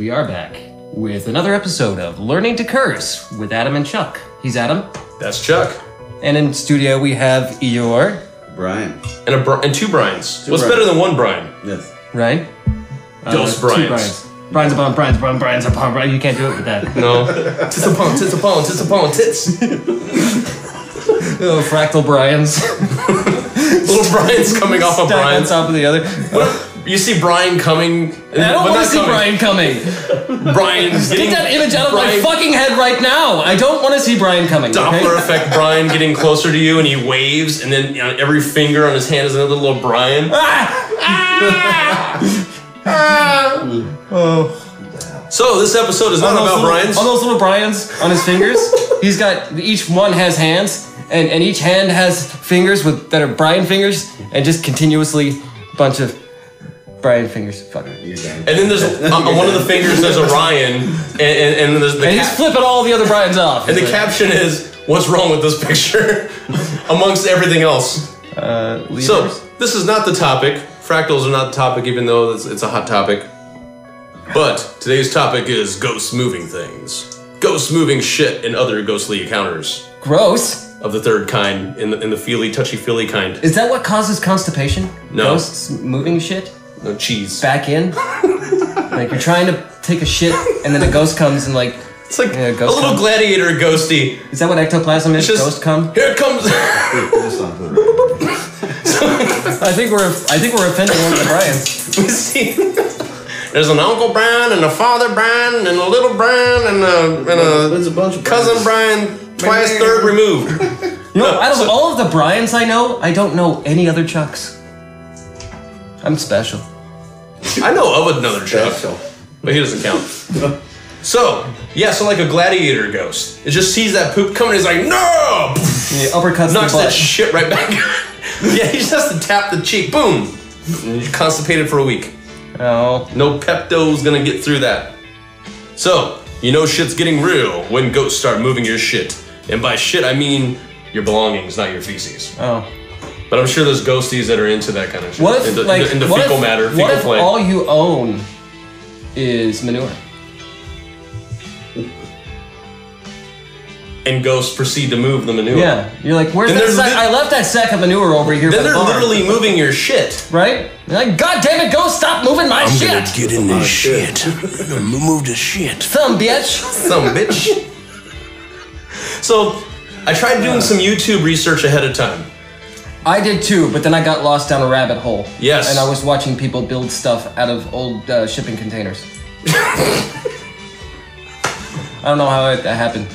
we are back with another episode of Learning to Curse with Adam and Chuck. He's Adam. That's Chuck. And in studio we have Eeyore. Brian. And two Brians. What's better than one Brian? Yes. Right? Ghost Two Brians. Brians. Brian's upon Brian's upon Brian's upon Brian. You can't do it with that. No. Tits upon tits upon tits upon tits. Oh, fractal Brian's. Little Brian's coming off of Stacked Brian. on top of the other. You see Brian coming. I don't want to see Brian coming. Brian's getting. Get that image out of my fucking head right now. I don't want to see Brian coming. Doppler effect Brian getting closer to you and he waves and then every finger on his hand is another little Brian. So this episode is not about Brian's. On those little Brians on his fingers, he's got, each one has hands, and each hand has fingers that are Brian fingers, and just continuously a bunch of Brian fingers. Fuck. And then there's on one of the fingers there's a Ryan, and there's the. And he's flipping all the other Brians off. And the caption is, "What's wrong with this picture?" Amongst everything else. So this is not the topic. Fractals are not the topic, even though it's a hot topic. But today's topic is ghosts moving things, ghosts moving shit, and other ghostly encounters. Gross. Of the third kind, in the feely, touchy-feely kind. Is that what causes constipation? No. Ghosts moving shit? No cheese. Back in? Like you're trying to take a shit, and then a ghost comes and like... It's like a little gladiator ghosty. Is that what ectoplasm is? Just, ghost come? Here it comes. I think we're offending one of the Bryans. We see... There's an Uncle Brian and a Father Brian and a little Brian and a bunch of cousin Brian, twice third removed. You know, out of all of the Bryans I know, I don't know any other Chucks. I'm special. I know of another Chuck, but he doesn't count. So like a gladiator ghost. It just sees that poop coming, he's like, no! Yeah, uppercuts knocks the butt. that shit right back. Yeah, he just has to tap the cheek, boom! And you're constipated for a week. Oh. No Pepto's gonna get through that. So, you know shit's getting real when ghosts start moving your shit. And by shit, I mean your belongings, not your feces. Oh. But I'm sure there's ghosties that are into that kind of shit. What if, into fecal matter, fecal what if flame. all you own is manure? And ghosts proceed to move the manure. Yeah. You're like, where's that sack? I left that sack of manure over here. Then by the they're barn. literally moving your shit. Right? You're like, God damn it, ghost, stop moving my shit! I'm gonna get in this shit. I'm gonna move this shit. Some bitch. Some bitch. So, I tried doing some YouTube research ahead of time. I did too, but then I got lost down a rabbit hole. Yes. And I was watching people build stuff out of old shipping containers. I don't know how that happened.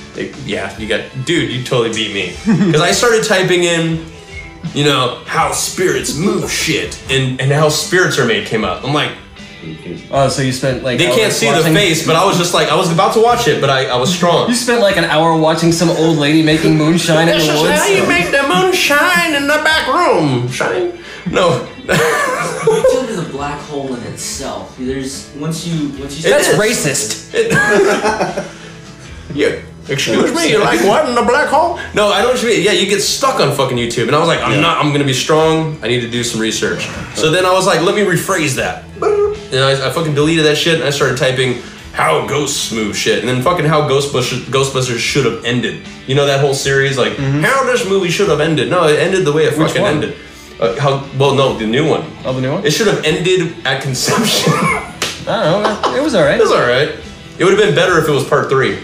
Dude, you totally beat me. Because I started typing in, how spirits move shit, and how spirits are made came up. I'm like, oh, so you spent like... They can't see the face, but I was just like, I was about to watch it, but I was strong. You spent like an hour watching some old lady making moonshine in the woods? This is how you make the moonshine in the back room. Shine? No. YouTube is a black hole in itself. There's, once you That's racist. Yeah. Excuse me, you like what in the black hole? No, I don't. Yeah, you get stuck on fucking YouTube, and I was like, I'm gonna be strong. I need to do some research. So then I was like, let me rephrase that. And I fucking deleted that shit, and I started typing how ghosts move shit, and then fucking how Ghostbusters should have ended. You know that whole series, like how this movie should have ended. No, it ended the way it fucking ended. The new one. Oh, the new one? It should have ended at conception. I don't know. It was alright. It was alright. It would have been better if it was part 3.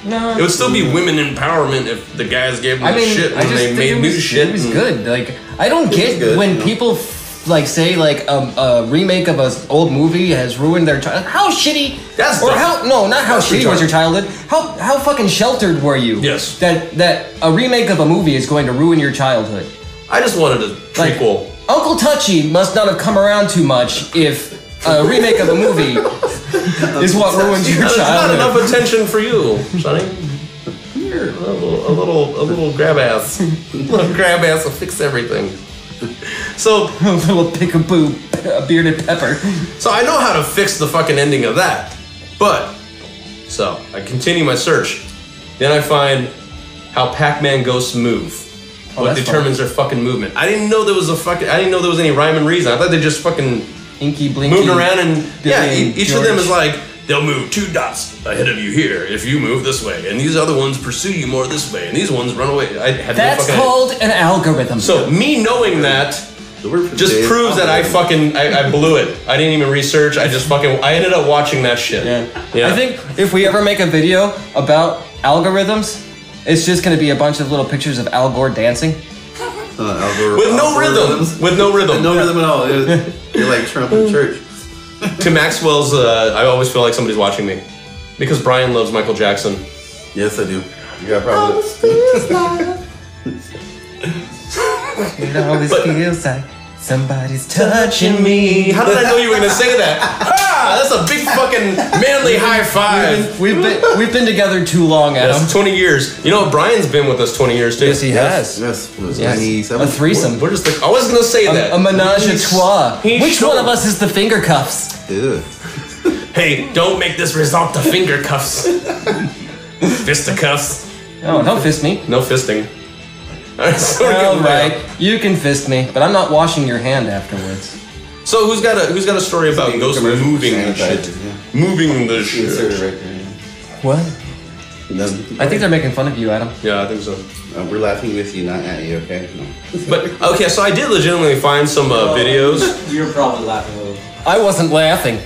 No. It would still be women empowerment if the guys gave them shit when they made new shit. It was good. Like, I don't get when people say like a remake of an old movie has ruined their childhood. How shitty? Not how shitty was your childhood. How fucking sheltered were you? Yes. That a remake of a movie is going to ruin your childhood. I just wanted a prequel. Uncle Touchy must not have come around too much if a remake of a movie is what ruins your childhood. Not enough attention for you, Sonny. Here, a little grab ass. A little grab ass will fix everything. So a little pickaboo, a bearded pepper. So I know how to fix the fucking ending of that. But so I continue my search. Then I find how Pac-Man ghosts move. What determines their fucking movement. I didn't know there was any rhyme and reason. I thought they just fucking Inky Blinky. Moving around and each of them is George. like, they'll move 2 dots ahead of you here if you move this way, and these other ones pursue you more this way, and these ones run away. I had That's called an algorithm. So me knowing that just proves that I blew it. I didn't even research. I ended up watching that shit. Yeah. I think if we ever make a video about algorithms, it's just going to be a bunch of little pictures of Al Gore dancing. With no rhythm. With no rhythm. No rhythm at all. You're like Trump in church. To Maxwell's, I always feel like somebody's watching me. Because Brian loves Michael Jackson. Yes, I do. You got a problem with It always feels like somebody's touching me. How did I know you were going to say that? That's a big fucking manly high five. We've been together too long, Adam. Yes, 20 years. You know, Brian's been with us 20 years too. Yes, he has. Yes. A threesome. We're just I was going to say that. A menage a trois. Which one of us is the finger cuffs? Ew. Hey, don't make this result to finger cuffs. Fisticuffs. Oh, don't fist me. No fisting. All right, you can fist me, but I'm not washing your hand afterwards. So who's got a story about ghosts moving the shit? Moving the shit. What? I think they're making fun of you, Adam. Yeah, I think so. We're laughing with you, not at you, okay? No. But okay, so I did legitimately find some videos. You're probably laughing a little. I wasn't laughing.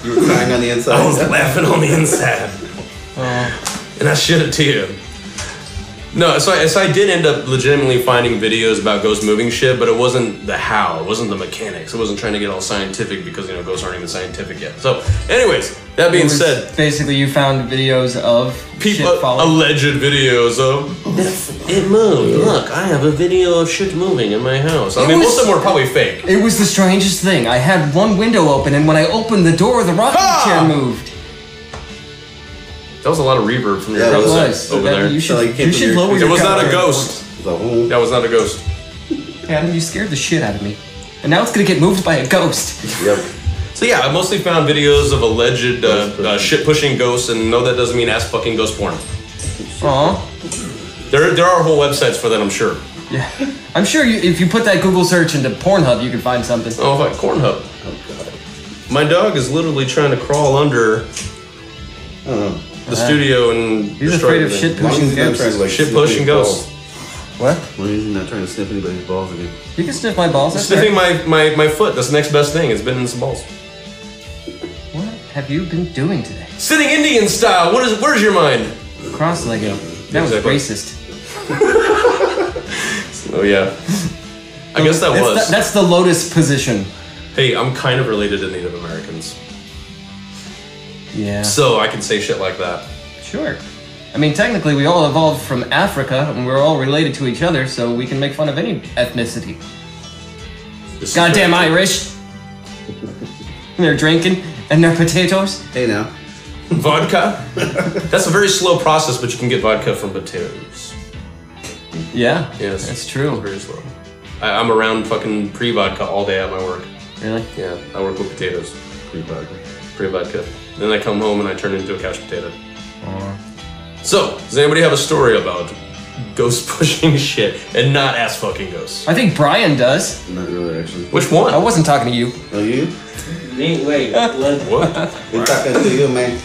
You were crying on the inside. I was laughing on the inside, and I shit it to you. No, so I did end up legitimately finding videos about ghosts moving shit, but it wasn't the how, it wasn't the mechanics, it wasn't trying to get all scientific because, you know, ghosts aren't even scientific yet. So, anyways, that being said, basically you found videos of people, shit falling. alleged videos of it moved. Look, I have a video of shit moving in my house. I mean, most of them were probably fake. It was the strangest thing. I had one window open, and when I opened the door, the rocking chair moved. That was a lot of reverb from your Yeah, house over there. You should lower your It was not a camera. ghost. That was not a ghost. Adam, you scared the shit out of me. And now it's gonna get moved by a ghost. Yep. So yeah, I mostly found videos of alleged shit-pushing ghosts, and no, that doesn't mean ass fucking ghost porn. Aw. There are whole websites for that, I'm sure. Yeah. I'm sure if you put that Google search into Pornhub, you can find something. Oh, like Cornhub. Oh, God. My dog is literally trying to crawl under the studio and He's afraid of shit-pushing ghosts. Shit-pushing ghosts. What? Well, he's not trying to sniff anybody's balls again. You can sniff my balls. That's Sniffing right. my foot. That's the next best thing. It's been in some balls. What have you been doing today? Sitting Indian style. Where's your mind? Cross-legged. That was Exactly. racist. Oh yeah. I guess that was. That's the lotus position. Hey, I'm kind of related to Native Americans, Yeah. so I can say shit like that. Sure. I mean, technically, we all evolved from Africa, and we're all related to each other, so we can make fun of any ethnicity. This is Goddamn very- Irish! They're drinking, and they're potatoes. Hey now. Vodka? That's a very slow process, but you can get vodka from potatoes. Yeah. Yes. That's true. It's very slow. I'm around fucking pre-vodka all day at my work. Really? Yeah, I work with potatoes. Pre-vodka. Pre-vodka. Then I come home and I turn it into a couch potato. So, does anybody have a story about ghost pushing shit and not ass fucking ghosts? I think Brian does. Not really, actually. Which one? I wasn't talking to you. Oh, you? Wait, What? We're talking to you, man.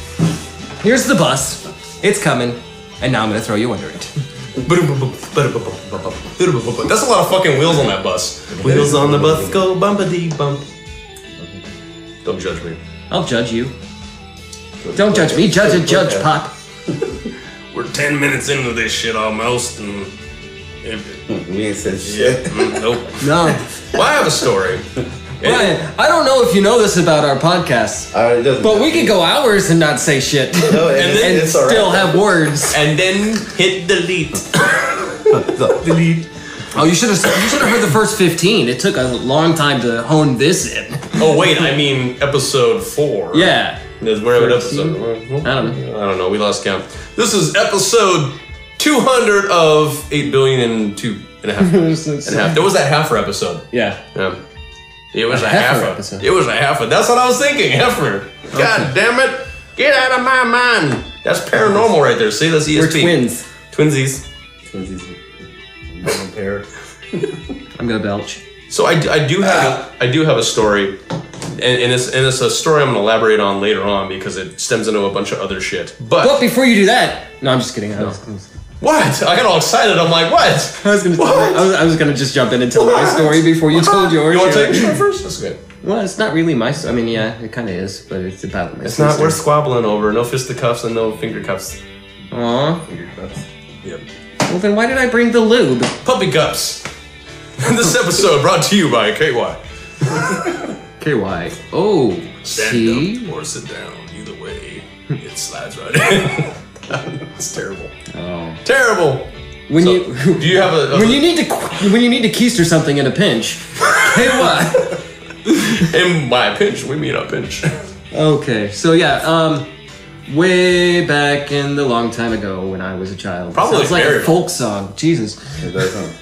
Here's the bus. It's coming, and now I'm gonna throw you under it. That's a lot of fucking wheels on that bus. Wheels on the bus go bumpity bump. Don't judge me. I'll judge you. Don't judge me. Judge a judge, Pop. We're 10 minutes into this shit almost, and We ain't said shit. nope. No. Well, I have a story. Brian, I don't know if you know this about our podcasts, It doesn't but we matter. could go hours and not say shit. No, And then it's all right. Still have words. And then hit delete. Delete. Oh, you should have heard the first 15. It took a long time to hone this in. Oh wait, I mean episode 4. Yeah. We're at episode. I don't know. I don't know. We lost count. This is episode 200 of 8 billion and 2.5. There was that halfer episode. Yeah. Yeah. It was a heifer halfer. episode. It was a halfer. That's what I was thinking. Heifer. God damn it. Get out of my mind. That's paranormal right there. See, that's ESP. We're twins. Twinsies. Twinsies. One pair. I'm gonna belch. So I do have a story, and it's a story I'm gonna elaborate on later on because it stems into a bunch of other shit. But before you do that, no, I'm just kidding. What? I got all excited. I'm like, what? I was gonna just jump in and tell my story before you told yours. You want to take your first? That's good. Well, it's not really my. I mean, yeah, it kind of is, but it's about my. It's not worth squabbling over. No fisticuffs and no finger cuffs. Aww. Finger cuffs. Yep. Well, then why did I bring the lube? Puppy cups. This episode brought to you by KY. KY. Oh, Stand up or sit down. Either way, it slides right in. It's terrible. Oh, terrible. When do you have a when you need to keister something in a pinch? KY. And by a pinch, we mean a pinch. Okay, so yeah, way back in the long time ago when I was a child. Probably sounds like a folk song. Jesus. It does sound.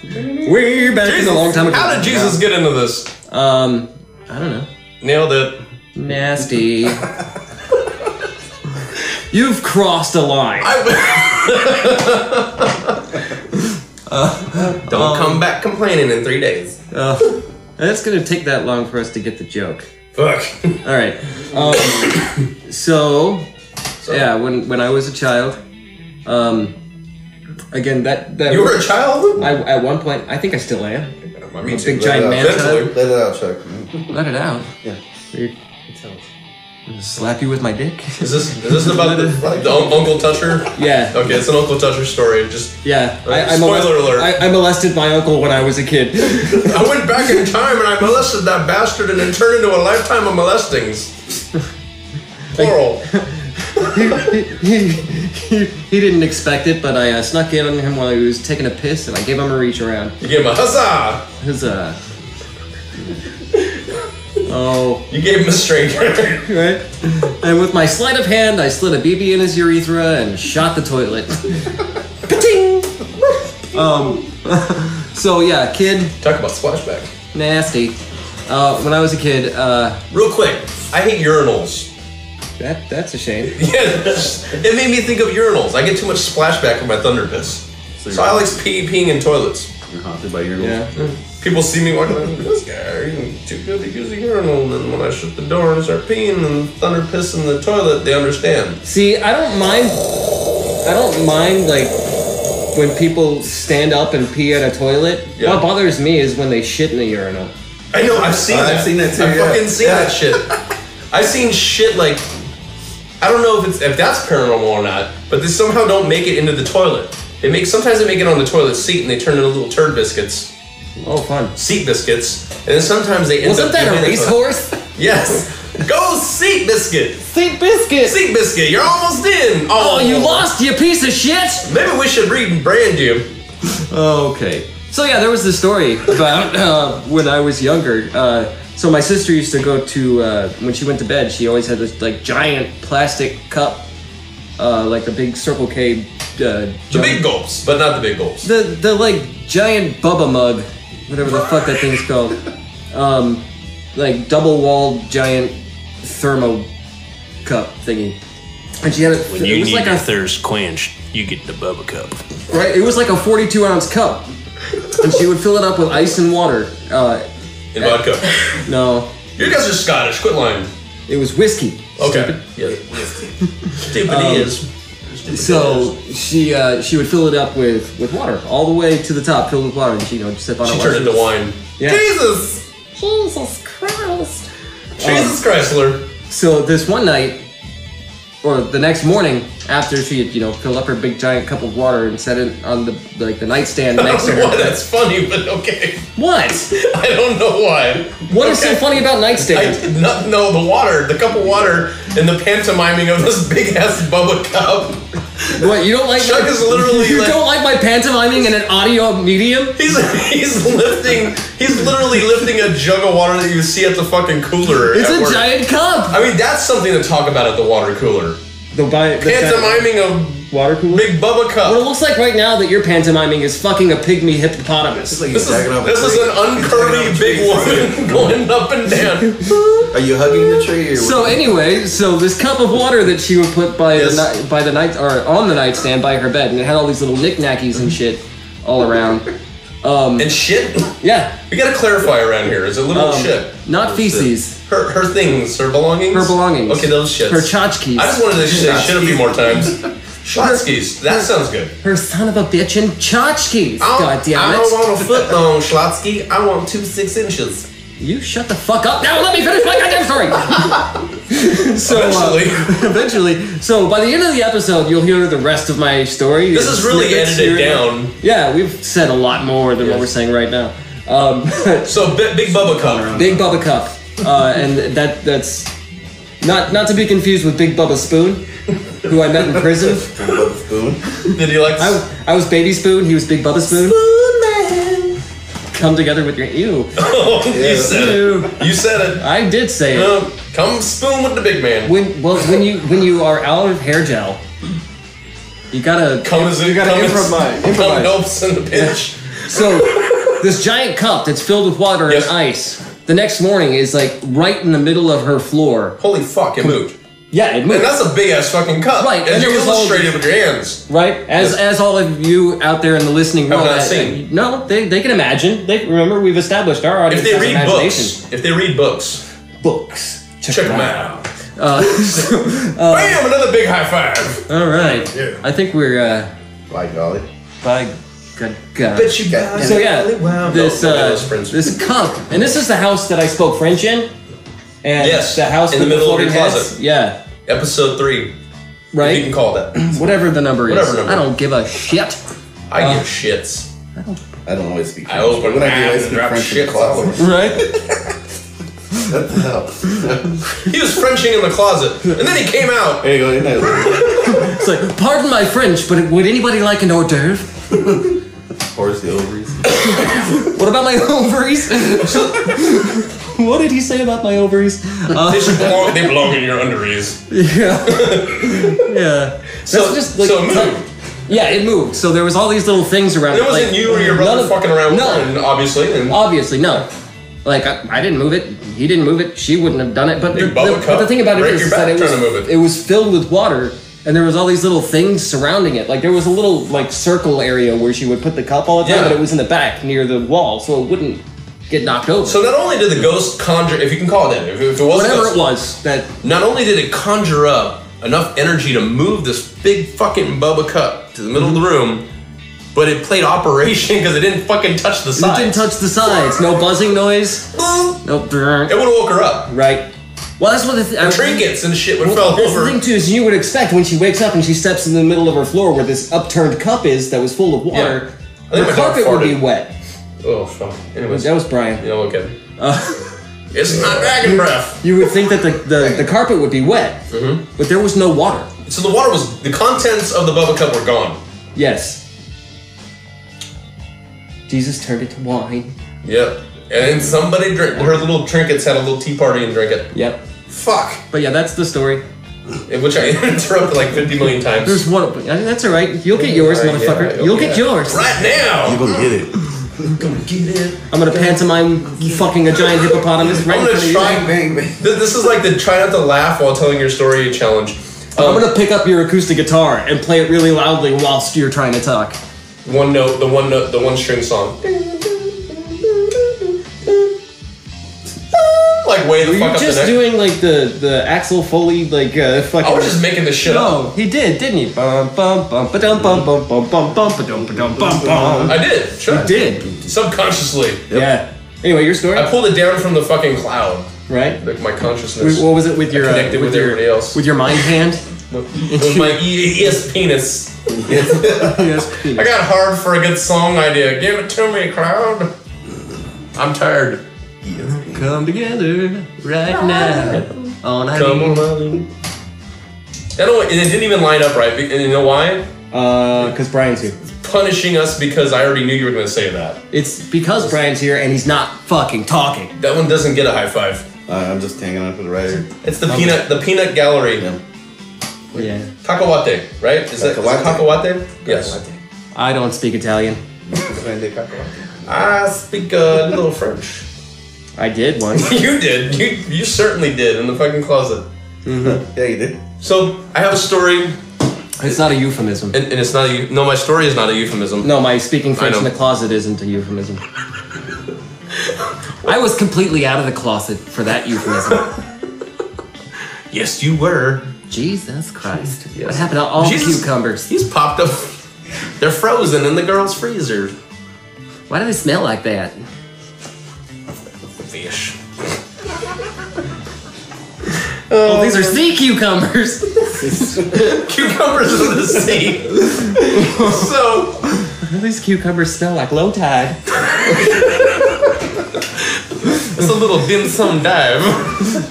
Way back in the long time ago. How did Jesus get into this? I don't know. Nailed it. Nasty. You've crossed a line. Don't come back complaining in 3 days. It's gonna take that long for us to get the joke. Fuck. All right. So yeah, when I was a child, again that you were a child. I at one point I think I still am. Me too. Big giant man child. Let it out, Chuck. Let it out. Yeah. Slap you with my dick. Is this about the Uncle Toucher? Yeah. Okay, it's an Uncle Toucher story. Just spoiler alert. I molested my uncle when I was a kid. I went back in time and I molested that bastard and it turned into a lifetime of molestings. Plural. He didn't expect it, but I snuck in on him while he was taking a piss, and I gave him a reach around. You gave him a huzzah! Huzzah. Oh. You gave him a stranger. Right? And with my sleight of hand, I slid a BB in his urethra and shot the toilet. Ka-ting! So yeah, kid. Talk about splashback. Nasty. When I was a kid, real quick, I hate urinals. That's a shame. Yeah, it made me think of urinals. I get too much splashback from my thunder piss. So I like peeing in toilets. You're haunted by urinals? Yeah. People see me walking around, this guy, he's too good to use a urinal. And then when I shut the door and start peeing and thunder piss in the toilet, they understand. See, I don't mind, like, when people stand up and pee at a toilet. Yeah. What bothers me is when they shit in the urinal. I know, I've seen that. I've seen that too, I've fucking seen that shit. I've seen shit like, I don't know if that's paranormal or not, but they somehow don't make it into the toilet. Sometimes they make it on the toilet seat and they turn into little turd biscuits. Oh, fun. Seat biscuits. And then sometimes they end up... Wasn't that a racehorse? Yes. Go seat biscuit. Seat biscuit. Seat biscuit. You're almost in. Oh, you lost, you piece of shit. Maybe we should rebrand you. Okay. So yeah, there was this story about when I was younger. So my sister used to go to, when she went to bed, she always had this like giant plastic cup, like a big Circle K. The big gulps, but not the big gulps. The like giant Bubba mug, whatever the fuck that thing's called. Like double-walled giant thermo cup thingy. And she had it. When you need your thirst quenched, you get the Bubba Cup. Right, it was like a 42-ounce cup. And she would fill it up with ice and water. In vodka? No. You guys are Scottish, quit lying. It was whiskey. Okay. Yeah. Stupid he is. So she would fill it up with water all the way to the top, filled with water, and she sip on it. She turned it into wine. Yeah. Jesus Christ! Jesus Chrysler. So this one night, or the next morning, after she had filled up her big giant cup of water and set it on the nightstand next to her. Well, that's funny, but okay. What? I don't know why. What is so funny about nightstand? I did not know the cup of water, and the pantomiming of this big ass Bubba Cup. What, you don't like? Chuck is literally. You don't like my pantomiming in an audio medium? He's literally lifting a jug of water that you see at the fucking cooler. It's a giant cup. I mean, that's something to talk about at the water cooler. The pantomiming of water cooler? Big Bubba Cup. What it looks like right now that you're pantomiming is fucking a pygmy hippopotamus. This is an uncurvy big woman going up and down. Are you hugging the tree? So anyway, this cup of water that she would put on the nightstand by her bed, and it had all these little knickknackies and shit all around. And shit? Yeah. We gotta clarify around here. Is it literal shit? Not feces. Her things, her belongings? Her belongings. Okay, those shits. Her tchotchkes. I just wanted to say shit a few more times. Schlotzkis. That sounds good. Her son of a bitch and tchotchkes. God damn it. I don't want a foot long, Schlotzky. I want 2 6 inches. You shut the fuck up. Now let me finish my goddamn story. So, eventually. So by the end of the episode, you'll hear the rest of my story. This is really edited down. Yeah, we've said a lot more than what we're saying right now. So Big Bubba Cup. Big Bubba Cup. And that's not to be confused with Big Bubba Spoon, who I met in prison. Bubba Spoon. Did he like? I was Baby Spoon. He was Big Bubba Spoon. Come together with your ew. Oh, you said it. You said it. I did say it. Come spoon with the big man. When you are out of hair gel, you gotta improvise. Come dopes in the pinch. So this giant cup that's filled with water and ice. The next morning is like right in the middle of her floor. Holy fuck! It moved. Yeah, it moved. And that's a big ass fucking cup. Right, and you illustrated with your hands. Right, as all of you out there in the listening world, no, they can imagine. Remember, we've established our audience. If they read books, check them out. Bam! Another big high five. All right, I think we're By golly. by good God. Bet you got So yeah, this cup, and this is the house that I spoke French in. And the house in the middle of your heads. closet. Yeah. Episode 3. Right? You can call that. Whatever the number is. I don't give a shit. I give shits. I don't always speak French. I open my eyes and drop French shit. Right? What the hell? He was Frenching in the closet. And then he came out. There you go. It's like, pardon my French, but would anybody like an hors d'oeuvre? Horse the ovaries. Oh, What about my ovaries? What did he say about my ovaries? They belong in your underears. Yeah. Yeah. That's just like, so it moved. Yeah, it moved. So there was all these little things around It wasn't you or your brother fucking around with one, obviously. Obviously, no. Like, I didn't move it. He didn't move it. She wouldn't have done it. But the thing about it is that it was filled with water. And there was all these little things surrounding it. Like, there was a little, like, circle area where she would put the cup all the time, but it was in the back near the wall, so it wouldn't get knocked over. So not only did the ghost conjure, if you can call it that, if it was whatever it was, that... Not only did it conjure up enough energy to move this big fucking Bubba Cup to the middle of the room, but it played Operation because it didn't fucking touch the sides. It didn't touch the sides. No buzzing noise. Nope. It would have woke her up. Right. Well, that's what the trinkets and shit would fell over. The thing too is you would expect when she wakes up and she steps in the middle of her floor where this upturned cup is that was full of water, the carpet would be wet. Oh fuck! Anyways, that was Brian. Yeah, okay. It's not dragon breath. You would think that the carpet would be wet, but there was no water. So the water was the contents of the Bubba Cup were gone. Yes. Jesus turned it to wine. Yep. And then somebody her little trinkets had a little tea party and drank it. Yep. Fuck. But yeah, that's the story. Which I interrupted like 50 million times. There's one. That's all right. You'll get yours, motherfucker. You'll get yours right now. You gonna get it. Gonna get it. I'm gonna pantomime fucking a giant hippopotamus right I'm gonna try. Bang, bang. This is like the try not to laugh while telling your story challenge. I'm gonna pick up your acoustic guitar and play it really loudly whilst you're trying to talk. The one string song. Like way the fuck up the neck. Were you just doing like the Axel Foley like fucking... I was just making this shit up. No, he did, didn't he? Bum bum bum ba-dum bum bum bum bum bum ba-dum ba-dum bum bum. I did, sure. You did. Subconsciously. Yep. Yeah. Anyway, your story? I pulled it down from the fucking cloud. Right? Like my consciousness. What was it with your... connected with everybody else. With your mind hand? With my ES penis. Yes, penis. I got hard for a good song idea. Give it to me, crowd. I'm tired. Come together right now. On Come on, Molly. It didn't even line up right. And you know why? Because Brian's here. Punishing us because I already knew you were going to say that. It's because Brian's here and he's not fucking talking. That one doesn't get a high five. I'm just hanging on for the ride. It's the peanut gallery. Yeah. Cacahuate, right? Is it cacahuate? Yes. I don't speak Italian. I speak a little French. I did once. You did. You certainly did in the fucking closet. Mm-hmm. Yeah, you did. So I have a story It's not a euphemism. And it's not a... No, my story is not a euphemism. No, my speaking French in the closet isn't a euphemism. I was completely out of the closet for that euphemism. Yes, you were. Jesus Christ. Yes. What happened to all the cucumbers? He's popped up. They're frozen in the girl's freezer. Why do they smell like that? Fish. Oh, these are sea cucumbers. Cucumbers of the sea. So... These cucumbers smell like low tide. It's a little dim sum dive.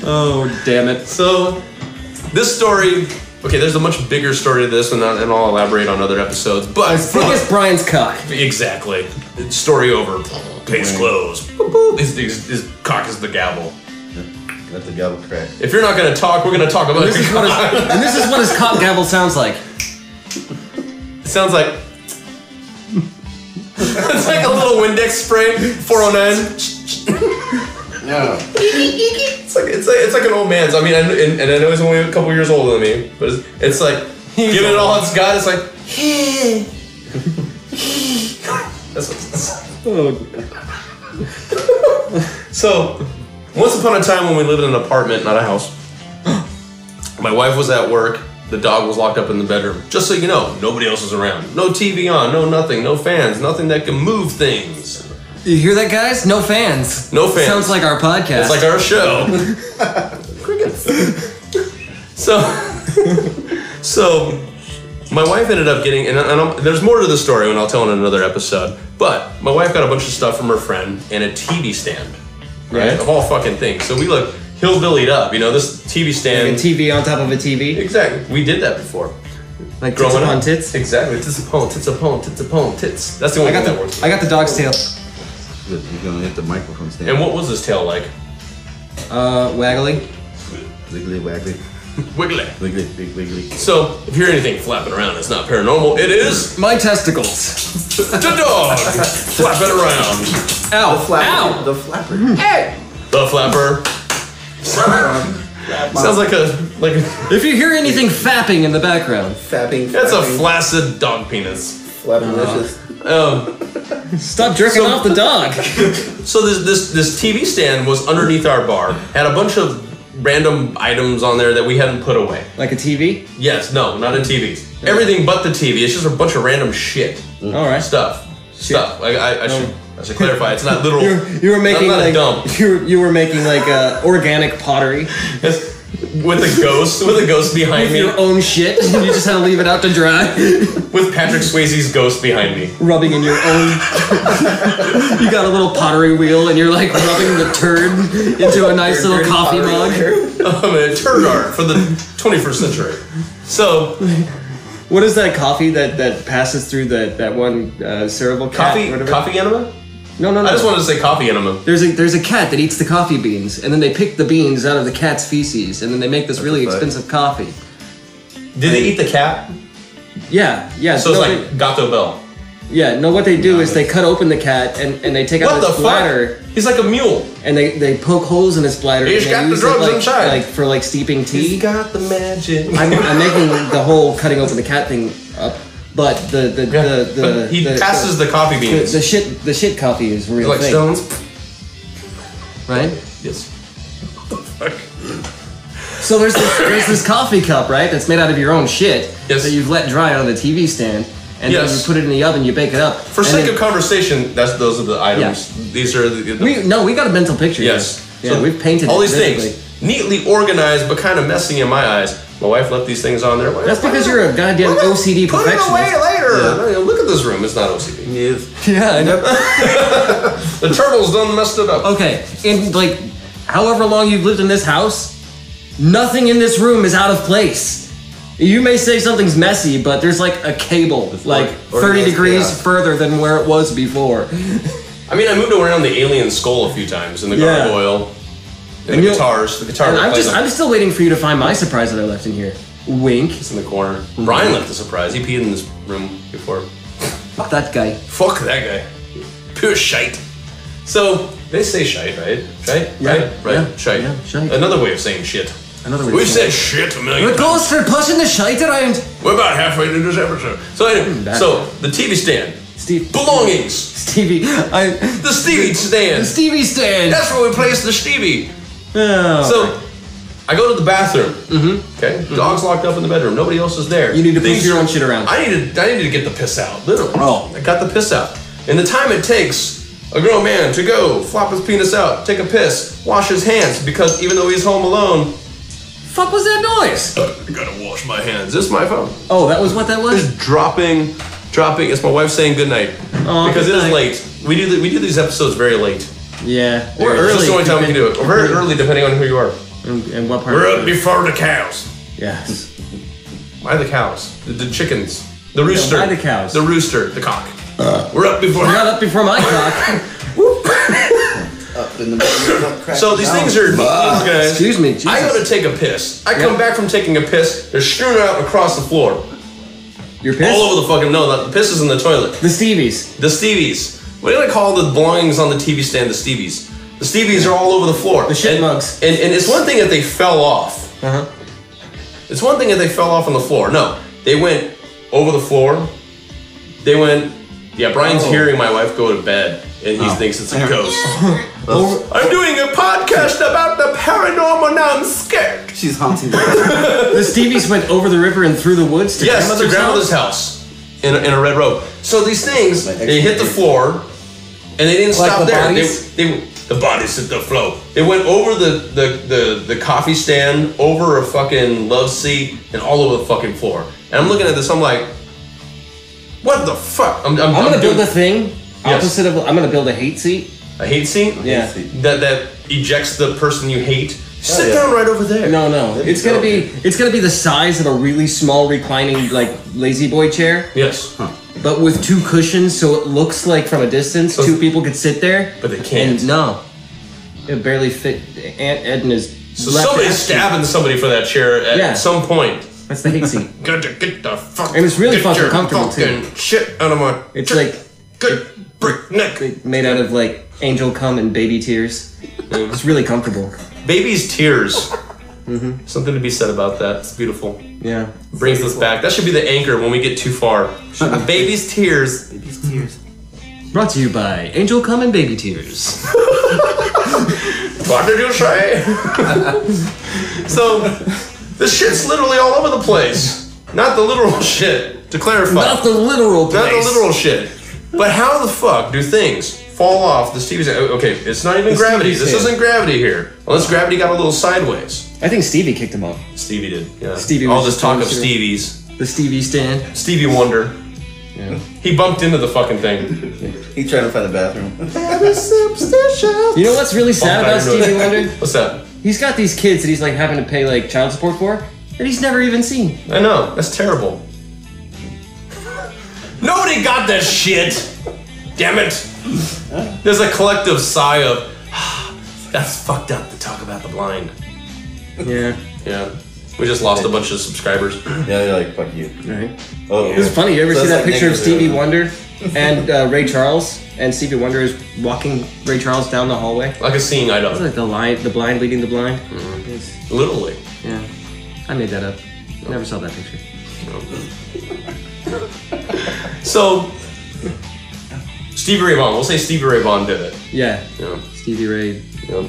Oh, damn it. So, this story... Okay, there's a much bigger story to this, and I'll elaborate on other episodes. But as big as Brian's cock. Exactly. Story over. Case closed. Boop, boop. His cock is the gavel. Let the gavel crack. If you're not going to talk, we're going to talk about this is what and this is what his cock gavel sounds like. It sounds like... It's like a little Windex spray, 409. Yeah. It's like an old man's. I mean, and I know he's only a couple years older than me, but it's like giving it all it's got. It's like. That's what it says. So, once upon a time when we lived in an apartment, not a house, my wife was at work. The dog was locked up in the bedroom. Just so you know, nobody else was around. No TV on, no nothing, no fans, nothing that can move things. You hear that, guys? No fans. No fans. Sounds like our podcast. It's like our show. Crickets. So, my wife ended up getting, and there's more to the story, and I'll tell in another episode, but my wife got a bunch of stuff from her friend and a TV stand, right? Of all fucking things. So we look hillbillied up, you know, this TV stand. Like a TV on top of a TV? Exactly. We did that before. Like tits upon tits? Exactly. Tits upon, tits upon, tits upon, tits. That's the only thing that works. I got the dog's tail. You're gonna hit the microphone stand. And what was his tail like? Waggly. Wiggly, waggly. Wiggly. Wiggly, big wiggly. So, if you hear anything flapping around, it's not paranormal. It is my testicles. The dog flapping around. Ow! The flapper. Ow! The flapper. Hey! The flapper. Sounds like a If you hear anything fapping in the background, Fapping. That's a flaccid dog penis. Flappalicious. Stop jerking off the dog. So this TV stand was underneath our bar. Had a bunch of random items on there that we hadn't put away. Like a TV? Yes, no, not a TV. Everything but the TV. It's just a bunch of random shit. All right. Stuff. Like I should clarify. It's not literal. You were making not like a dump. you were making like organic pottery. Yes. With a ghost behind With me. your own shit, and you just had to leave it out to dry. With Patrick Swayze's ghost behind me. Rubbing in your own... You got a little pottery wheel, and you're like rubbing the turd into a nice little coffee mug. Turd art for the 21st century. So... What is that coffee that passes through that one cerebral cat? Coffee enema? No. I just wanted to say coffee enema. There's a cat that eats the coffee beans, and then they pick the beans out of the cat's feces, and then they make this really expensive coffee. Did they eat the cat? Yeah. So it's like Gato Bell. Yeah, no, what they do is they cut open the cat, and they take out his bladder. Fuck? He's like a mule. And they poke holes in his bladder. He's got the drugs inside. Like for like steeping tea. He's got the magic. I'm making the whole cutting open the cat thing up, but he passes the coffee beans. The shit coffee is real like thing. Stones, right? Yes. What the fuck? So there's this coffee cup, right? That's made out of your own shit. Yes. That you've let dry on the TV stand. And then you put it in the oven, you bake it up. For sake of conversation, those are the items. Yeah. These are the we got a mental picture. Yes. Here. Yeah, so we've painted all these things. Neatly organized, but kind of messy in my eyes. My wife left these things on there. That's because you're a goddamn OCD perfectionist. Put it away later. Yeah. Look at this room. It's not OCD. It is. Yeah, I know. The turtles done messed it up. Okay, in like however long you've lived in this house, nothing in this room is out of place. You may say something's messy, but there's like a cable, like 30 degrees further than where it was before. I mean, I moved around the alien skull a few times, and the gargoyle, and the guitars. The guitar. I'm still waiting for you to find my surprise that I left in here. Wink. It's in the corner. Brian left a surprise. He peed in this room before. Fuck that guy. Fuck that guy. Pure shite. So they say shite, right? Shite. Yeah. Right. Yeah. Shite. Yeah, shite. Another way of saying shit. Another way. We've said shit a million times. It goes for pushing the shite around. We're about halfway through this episode. So anyway, so the TV stand. Steve. Belongings. Stevie. The Stevie stand. The Stevie stand. That's where we place the Stevie. Oh. So I go to the bathroom. Okay. Dog's locked up in the bedroom. Nobody else is there. You need to move your own shit around. I needed to get the piss out. Literally. Oh. I got the piss out. And the time it takes a grown man to go flop his penis out, take a piss, wash his hands, because even though he's home alone, Fuck was that noise? I gotta wash my hands. This is my phone. Oh, that was what that was? It's dropping. It's my wife saying goodnight. Oh, because good it is night. late. We do these episodes very late. Yeah. Or early. This is the only time we can do it. Or very early, depending on who you are. And what part? We're up before the cows. Yes. Why the cows? The chickens. The rooster. why the cows? The rooster. The cock. We're up before. You're not up before my cock. Up in the middle. So these things are neat, guys. Excuse me. Jesus. I go to take a piss. I come back from taking a piss. They're strewn out across the floor. Your piss? All over the fucking, no, the piss is in the toilet. The Stevies. The Stevies. What do I call the belongings on the TV stand? The Stevies. The Stevies are all over the floor. The shit mugs. And it's one thing that they fell off. Uh-huh. It's one thing that they fell off on the floor. No, they went over the floor. They went, yeah, Brian's hearing my wife go to bed, and he thinks it's a ghost. I'm doing a podcast about the paranormal, now I'm scared. She's haunting me. The Stevies went over the river and through the woods to Yes, to grandmother's grandmother's house in a red robe. So these things, they hit the floor, and they didn't Like stop the there. bodies? The bodies hit the floor. They went over the coffee stand, over a fucking love seat, and all over the fucking floor. And I'm looking at this, I'm like, what the fuck? I'm gonna build doing a thing opposite of. I'm gonna build a hate seat. a hate seat. Yeah. That ejects the person you hate. Sit yeah. down right over there. No. It's gonna be the size of a really small reclining like lazy boy chair, Yes. but with two cushions, so it looks like from a distance two people could sit there. But they can't. And no, it barely fit Aunt Edna's. So left somebody's ass cheek. stabbing somebody for that chair at some point. That's the hate seat. Got to get the fuck. And it's really get fucking your comfortable, fucking too. Shit out of my. It's like good brick neck. made out of like angel cum and baby tears. It's really comfortable. Baby's tears. Something to be said about that. It's beautiful. Yeah. Brings us back. That should be the anchor when we get too far. Baby's tears. Baby's tears. Brought to you by Angel Cum and Baby Tears. What did you say? So, the shit's literally all over the place. Not the literal shit, to clarify. Not the literal place. Not the literal shit. But how the fuck do things fall off the Stevie stand? Okay, it's not even gravity. Stevie This stand. isn't gravity here. Unless gravity got a little sideways. I think Stevie kicked him off. Stevie did, yeah. Stevie all was this just talk of going through- Stevies. The Stevie stand. Stevie Wonder. Yeah. He bumped into the fucking thing. He's trying to find the bathroom. You know what's really sad about Stevie Wonder? What's that? He's got these kids that he's like having to pay like child support for that he's never even seen. I know, that's terrible. Nobody got that shit! Damn it! There's a collective sigh of, that's fucked up to talk about the blind. Yeah. Yeah. We just lost a bunch of subscribers. Yeah, they're like, fuck you. Right. Oh, It was funny. You ever So see it's that like picture of negative. Stevie Wonder and Ray Charles? And Stevie Wonder is walking Ray Charles down the hallway. Like a seeing eye It's dog. like the blind leading the blind. It's- Literally. yeah. I made that up. Never saw that picture. So, Stevie Ray Vaughan. We'll say Stevie Ray Vaughan did it. Yeah. Yeah. Stevie Ray, Yeah.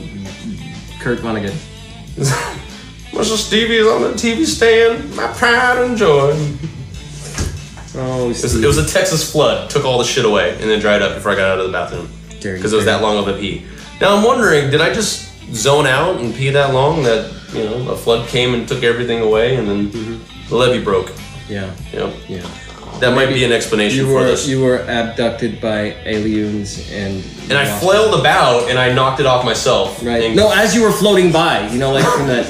Kurt Vonnegut. Mr. Stevie's on the TV stand, my pride and joy. Oh, It was a Texas flood, took all the shit away, and then dried up before I got out of the bathroom. Because it was that long of a pee. Now I'm wondering, did I just zone out and pee that long that, you know, a flood came and took everything away and then the levee broke? Yeah. Yep. Yeah. That might be an explanation for this. You were abducted by aliens and I flailed about and I knocked it off myself. Right. And- No, as you were floating by, you know, like from that.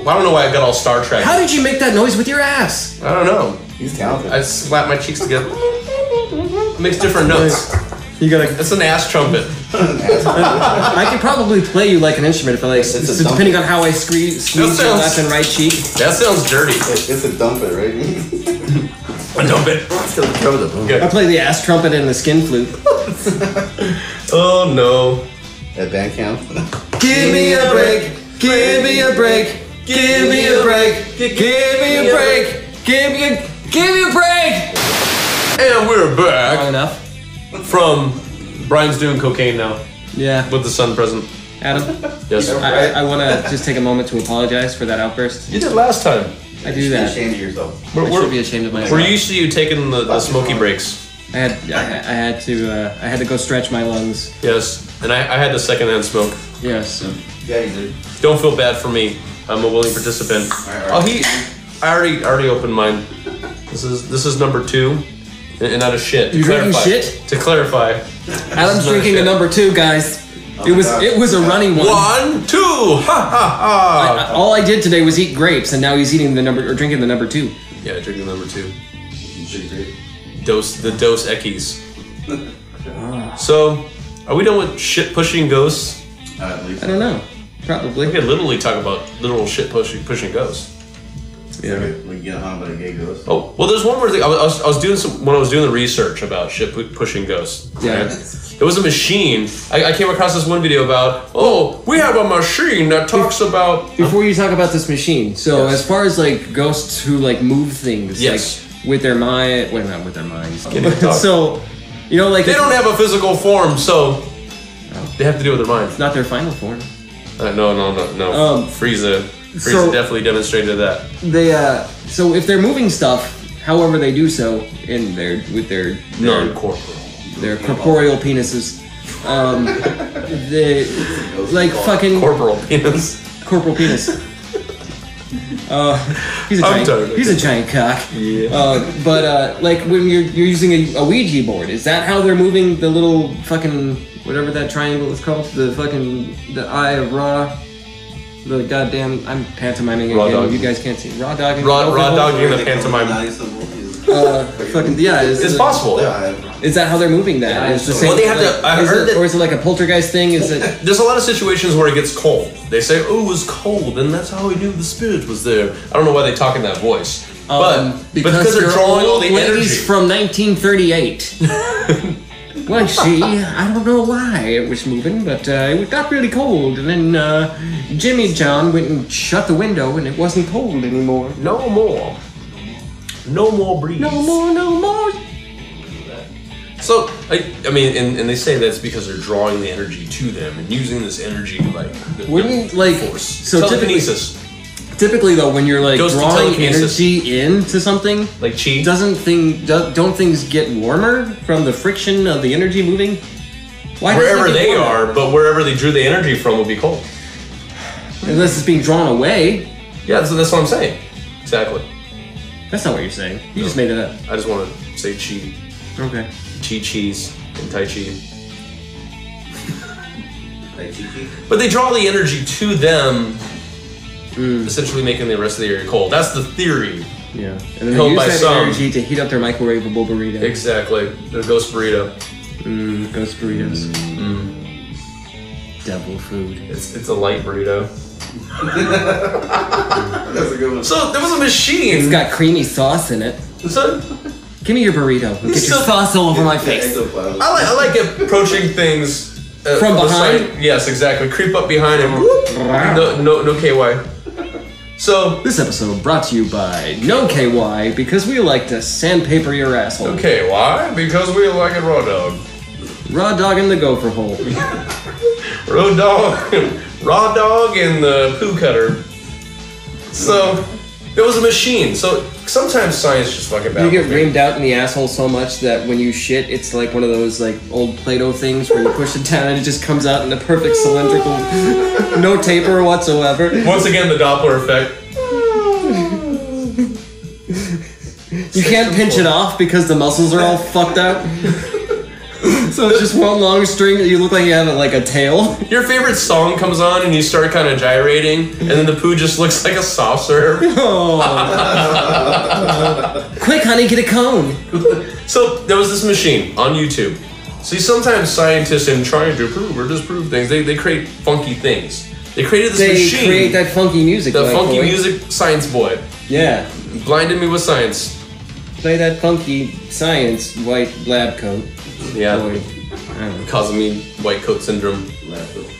I don't know why I got all Star Trek. How did you make that noise with your ass? I don't know. He's talented. I slapped my cheeks together. It makes different notes. You gotta. It's an ass trumpet. I could probably play you like an instrument if I like. a Depending on how I squeeze your sounds- left and right cheek. That sounds dirty. It's a dump it, right? A trumpet. It's gonna cover the boom. Okay. I play the ass trumpet and the skin flute. Oh no. At band camp. Give me a break. Give me a break. Give me a break. Give me a break. Give me a break. And we're back. Long enough. From Brian's doing cocaine now Yeah. with the sun present. Adam, Yes. I want to just take a moment to apologize for that outburst. You did last time. I do Be that. ashamed of yourself. I should be ashamed of myself. We're used to you taking the smoky breaks. I had to go stretch my lungs. Yes. And I had the secondhand smoke. Yes. Yeah, you did. Don't feel bad for me. I'm a willing participant. All I already opened mine. This is number 2. And not a shit. You drinking shit? To clarify. Adam's drinking a number 2, guys. It was a running one. 1, 2, ha ha ha. All I did today was eat grapes, and now he's eating drinking the number 2. Yeah, drinking number 2. Pretty great. The Dos Equis. So, are we done with shit pushing ghosts? At least. I don't know. Probably. We could literally talk about literal shit pushing ghosts. Yeah. We get hung by a gay ghost. Oh, well, there's one more thing. I was doing when I was doing the research about shit pushing ghosts. Yeah. Right? There was a machine. I came across this one video about, we have a machine that talks about. Before you talk about this machine, so Yes. as far as like ghosts who like move things, Yes. like with their mind, well, not with their minds. Can't even talk. So, you know, like They don't have a physical form, so they have to do it with their mind. not their final form. No. Frieza so- definitely demonstrated that. They so if they're moving stuff, however they do so in with their Non-corporal. their corporeal penises, they like fucking Corporal penis. corporal penis. He's a I'm giant. tired. He's a giant cock. Yeah. But like when you're using a Ouija board, is that how they're moving the little fucking whatever that triangle is called? The Eye of Ra. The goddamn, I'm pantomiming Raw again. dog. You guys can't see. Raw dogging. Raw dogging the pantomime. Fucking yeah. It's possible. Is that how they're moving that? Is the same? Well, they have to- I heard that- or is it like a poltergeist thing? Is it? There's a lot of situations where it gets cold. They say, "Oh, it was cold," and that's how we knew the spirit was there. I don't know why they talk in that voice, but because they're you're drawing all old the ladies energy. from 1938. Well, see, I don't know why it was moving, but it got really cold, and then Jimmy John went and shut the window, and it wasn't cold anymore. No more breeze. No more. So I mean, and they say that's because they're drawing the energy to them and using this energy like Wouldn't like force. so Telekinesis, typically though when you're like Goes to drawing telekinesis. energy into something, like chi. don't things get warmer from the friction of the energy moving? Why does Wherever it get they warmer? are, but wherever they drew the energy from will be cold. Unless it's being drawn away. Yeah, that's what I'm saying. Exactly. That's not what you're saying. You just made it up. I just want to say chi, Okay. chi cheese, and tai chi. But they draw the energy to them, essentially making the rest of the area cold. That's the theory. Yeah. And then Held they use by that some. energy to heat up their microwavable burrito. Exactly. The ghost burrito. Ghost burritos. Devil food. It's a light burrito. That's a good one. So there was a machine. It's got creamy sauce in it. So Give me your burrito. And get your So- sauce all over my face. Ectoplasm. I like approaching things From the behind? side. Yes, exactly. Creep up behind him. No KY. So This episode brought to you by No KY because we like to sandpaper your asshole. okay, why? Because we like it raw dog. Raw dog in the gopher hole. Raw dog in the poo cutter. So there was a machine. So sometimes science just fucking You baffles get me. reamed out in the asshole so much that when you shit, it's like one of those like old Play-Doh things where you push it down and it just comes out in a perfect cylindrical, no taper whatsoever. Once again, the Doppler effect. You can't pinch it off because the muscles are all fucked up. So it's just one long string that you look like you have like a tail. Your favorite song comes on and you start kind of gyrating, and then the poo just looks like a soft serve. Oh. Quick, honey, get a cone. So there was this machine on YouTube. See, sometimes scientists, in trying to prove or disprove things, they create funky things. They created this They machine. create that funky music. the like, funky boy. music science boy. Yeah. Blinded me with science. Play that funky science white lab coat. Yeah. Boy. I don't know. Causing me white coat syndrome.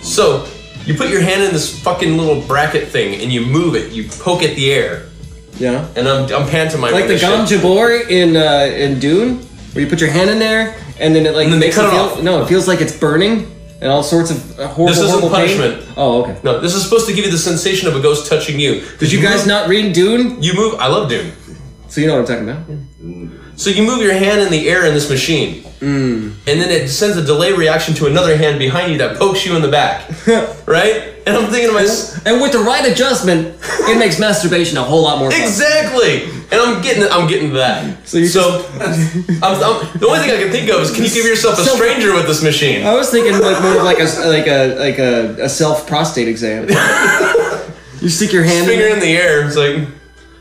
So You put your hand in this fucking little bracket thing and you move it. You poke at the air. Yeah. And I'm pantomiming. Like the Gom Jabor in Dune, where you put your hand in there and then it like then makes they cut it it feel. off. No, it feels like it's burning and all sorts of horrible. This isn't horrible punishment. Pain. Oh, okay. No, this is supposed to give you the sensation of a ghost touching you. Did you guys not read Dune? You move. I love Dune. So you know what I'm talking about. So you move your hand in the air in this machine, and then it sends a delay reaction to another hand behind you that pokes you in the back, right? And I'm thinking to myself, and with the right adjustment, it makes masturbation a whole lot more fun. exactly. And I'm getting that. So the only thing I can think of is, can you give yourself a stranger with this machine? I was thinking like more of like a self prostate exam. You stick your hand Finger in the air. It's like,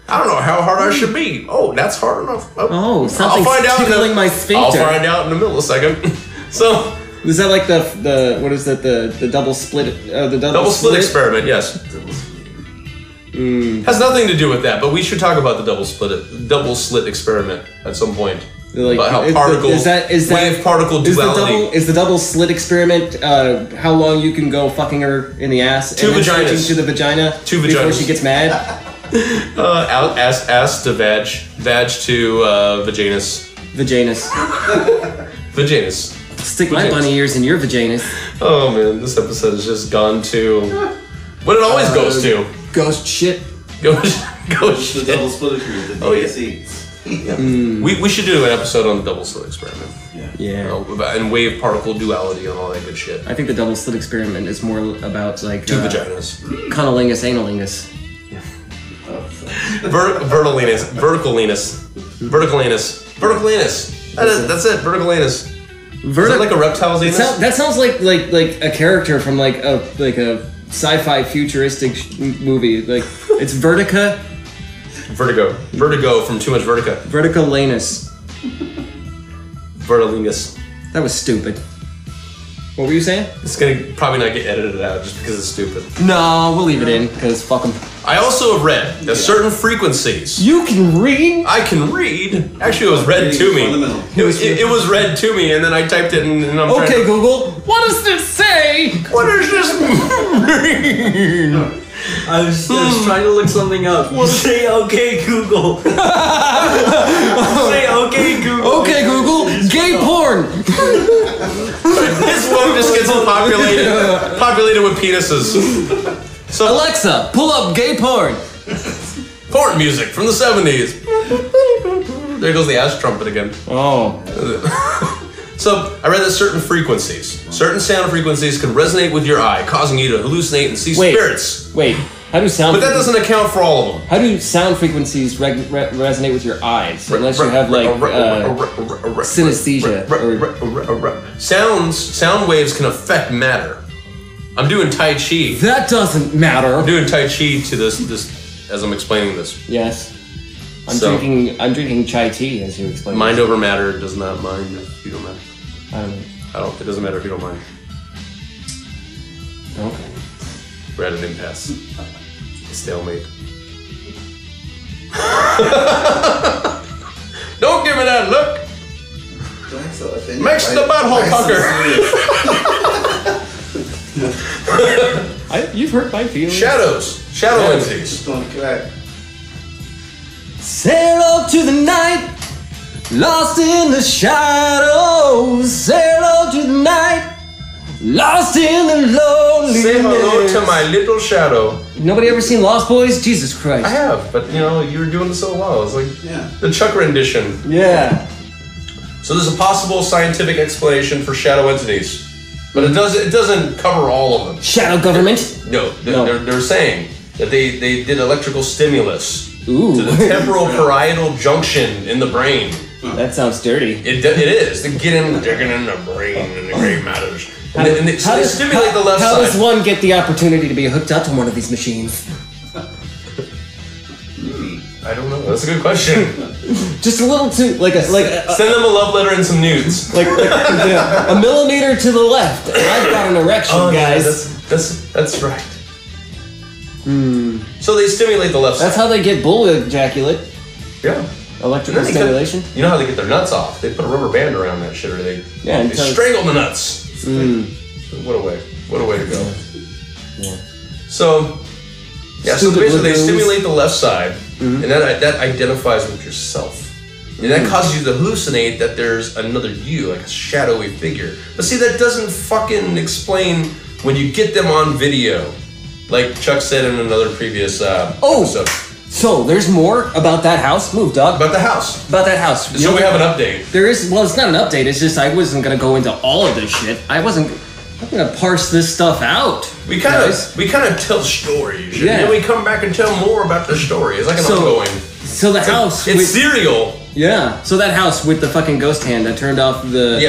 I don't know how hard I should be. Oh, that's hard enough. Oh, something's tickling my sphincter. I'll find out in a millisecond. So, is that like the what is that the double split the double split experiment? Yes. Has nothing to do with that, but we should talk about the double slit experiment at some point. Like, about how particles wave particle duality. Is the double slit experiment how long you can go fucking her in the ass? Two vaginas. To the vagina. Two vaginas. Before she gets mad. Ass to vag to vaginus. Vaginus. Stick my bunny ears in your vaginas. Oh man, this episode has just gone to what it always goes to. Ghost shit. Ghost The shit. double split experiment. Oh yeah. We should do an episode on the double slit experiment. Yeah. And wave particle duality and all that good shit. I think the double slit experiment is more about like Two vaginas. Cunnilingus, analingus. Vertical anus. That's it. Vertical anus. Is that like a reptile's anus? That sounds like a character from like a sci-fi futuristic movie. Like it's Vertica. Vertigo from Too Much Vertica. Verticalanus. Vertilingus. That was stupid. What were you saying? It's gonna probably not get edited out just because it's stupid. No, we'll leave it in because fuck them. I also have read that certain frequencies. You can read? I can read. Actually, it was read to me. It was read to me, and then I typed it in. And I'm okay, Google. What does this say? What does this mean? I was trying to look something up. Say okay, Google. Say okay, Google. Okay, Google. Gay porn. This one just gets populated with penises. So Alexa, pull up gay porn. Porn music from the 70s. There goes the ass trumpet again. Oh. So I read that certain sound frequencies can resonate with your eye, causing you to hallucinate and see spirits. Wait, how do sound? But that doesn't account for all of them. How do sound frequencies resonate with your eyes? Unless you have like synesthesia. Sound waves can affect matter. I'm doing Tai Chi. That doesn't matter. I'm doing Tai Chi to this as I'm explaining this. Yes. I'm drinking chai tea as you explain. Mind over matter does not mind if you don't mind. I don't. It doesn't matter if you don't mind. Okay. We're at an impasse. Stalemate. Don't give me that look. Makes the butthole pucker. You've hurt my feelings. Shadow entities. Sail up to the night, lost in the shadows. Sail up to the night, lost in the loneliness. Say hello to my little shadow. Nobody ever seen Lost Boys? Jesus Christ. I have, but you were doing this so well. It's like the Chuck rendition. Yeah. So there's a possible scientific explanation for shadow entities, but it doesn't cover all of them. Shadow government? No, they're saying that they did electrical stimulus to the temporal parietal junction in the brain. That sounds dirty. It is. They digging in the brain and the gray matters. And they stimulate the left side. How does one get the opportunity to be hooked up to one of these machines? I don't know. That's a good question. Just a little too, send them a love letter and some nudes. Like a millimeter to the left. I've got an erection, guys. That's right. So they stimulate the left side. That's how they get bull ejaculate. Yeah. Electrical stimulation. You know how they get their nuts off? They put a rubber band around that shit, or they strangle the nuts. What a way to go. So, yeah, so basically they stimulate the left side, and that identifies with yourself. And that causes you to hallucinate that there's another you, like a shadowy figure. But see, that doesn't fucking explain when you get them on video. Like Chuck said in another previous episode. So, there's more about that house? Move, dog. About the house. About that house. So we have an update. There is, well, it's not an update, it's just I wasn't going to go into all of this shit. I'm going to parse this stuff out. We kind of tell stories, yeah. And then we come back and tell more about the story. It's like an ongoing. So the house... It's serial. Yeah. So that house with the fucking ghost hand that turned off the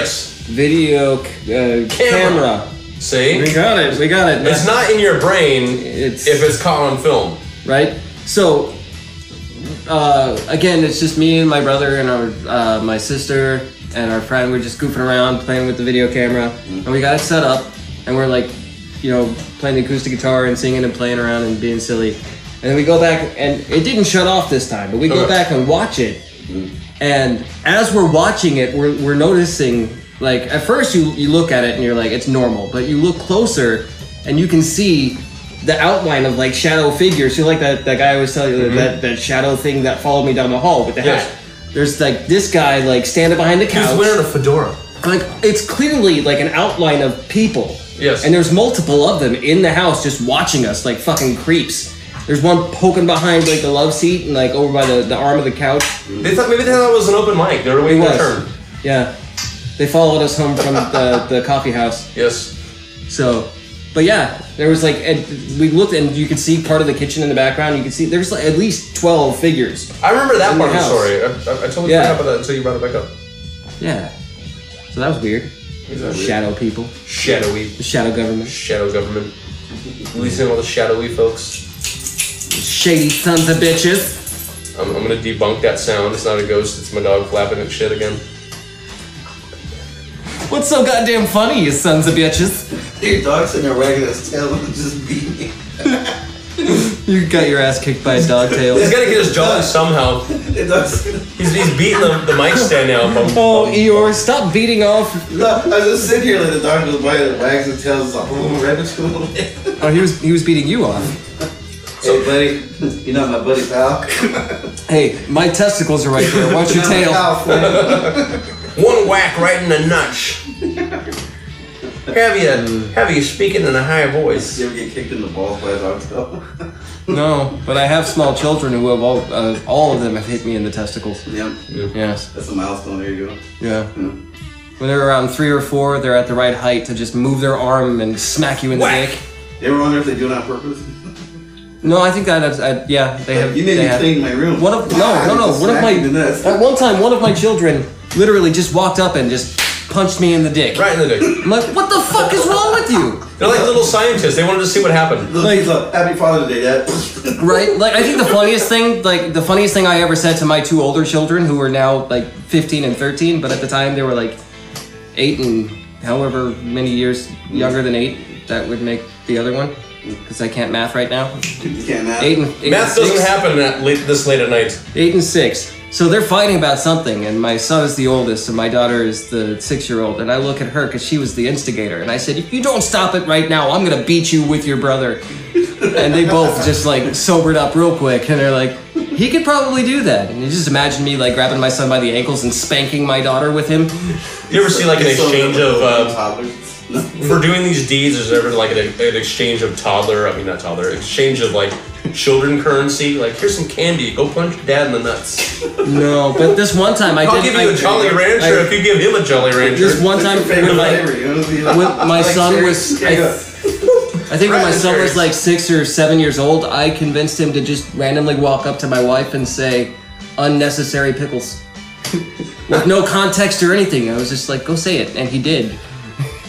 video camera. See? We got it. It's not in your brain if it's caught on film. Right? So, again, it's just me and my brother and my sister and our friend. We're just goofing around, playing with the video camera. And we got it set up. And we're like, playing the acoustic guitar and singing and playing around and being silly. And then we go back, and it didn't shut off this time, but we go back and watch it. And as we're watching it, we're noticing, like, at first you look at it and you're like, it's normal. But you look closer and you can see the outline of, like, shadow figures. So like that guy I was telling you, that shadow thing that followed me down the hall with the hat. There's, like, this guy, like, standing behind the couch. He's wearing a fedora. Like, it's clearly, like, an outline of people. Yes. And there's multiple of them in the house just watching us like fucking creeps. There's one poking behind, like, the love seat and, like, over by the arm of the couch. Maybe they thought it was an open mic. They were waiting their turn. Yeah. They followed us home from the coffee house. Yes. So, but yeah, there was, like, and we looked and you could see part of the kitchen in the background. You could see there's, like, at least 12 figures. I remember that part of the story. I totally forgot about that until you brought it back up. Yeah. So that was weird. Shadow people. Shadowy. The shadow government. Shadow government. Releasing all the shadowy folks. Shady sons of bitches. I'm gonna debunk that sound. It's not a ghost. It's my dog flapping at shit again. What's so goddamn funny, you sons of bitches? Your dog's sitting there wagging his tail and just beating me. You got your ass kicked by a dog tail. He's gotta get his jaw somehow. He's beating the mic stand now. Oh, Eeyore, stop beating off. No, I was just sitting here like the dog goes by and wags his tail. It's like, rabbit's cool. Oh, he was beating you off. Hey, buddy, you're not my buddy, pal. Hey, my testicles are right there. Watch your tail. One whack right in the nuts. Have you speaking in a higher voice? You ever get kicked in the balls by a dog tail? No, but I have small children who have all of them have hit me in the testicles. Yep. Yes. That's a milestone. There you go. Yeah. When they're around 3 or 4, they're at the right height to just move their arm and smack you in the dick. You ever wonder if they do it on purpose? No, I think that's they have. You made me clean my room. No. At one time, one of my children literally just walked up and just punched me in the dick. Right in the dick. I'm like, what the fuck is wrong with you? They're like little scientists. They wanted to see what happened. Like, happy Father's Day, Dad. Right? Like, I think the funniest thing I ever said to my 2 older children, who are now like 15 and 13, but at the time they were like 8 and however many years younger than 8. That would make the other one. Because I can't math right now. You can't math? Math doesn't happen this late at night. 8 and 6. So they're fighting about something, and my son is the oldest, and my daughter is the 6-year-old. And I look at her because she was the instigator, and I said, "If you don't stop it right now, I'm gonna beat you with your brother." And they both just like sobered up real quick, and they're like, "He could probably do that." And you just imagine me like grabbing my son by the ankles and spanking my daughter with him. You ever see like an exchange of for doing these deeds? Is there ever like an exchange of exchange of like children currency? Like, here's some candy. Go punch Dad in the nuts. No, but this one time I'll give you a Jolly Rancher if you give him a Jolly Rancher. This one time when my son was, I think when my son was like 6 or 7 years old, I convinced him to just randomly walk up to my wife and say, "Unnecessary pickles," with no context or anything. I was just like, "Go say it," and he did.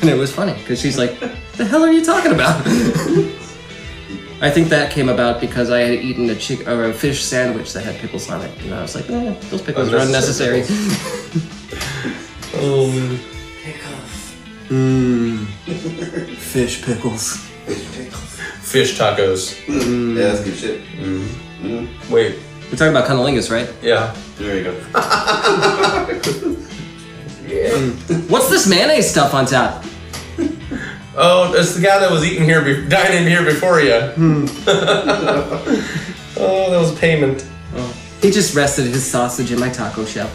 And it was funny, because she's like, "The hell are you talking about?" I think that came about because I had eaten a fish sandwich that had pickles on it. And I was like, those pickles are unnecessary. Fish pickles. Fish tacos. Yeah, that's good shit. Wait. We're talking about cunnilingus, right? Yeah. There you go. What's this mayonnaise stuff on top? Oh, it's the guy that was dining here before you. Oh, that was payment. Oh. He just rested his sausage in my taco shell.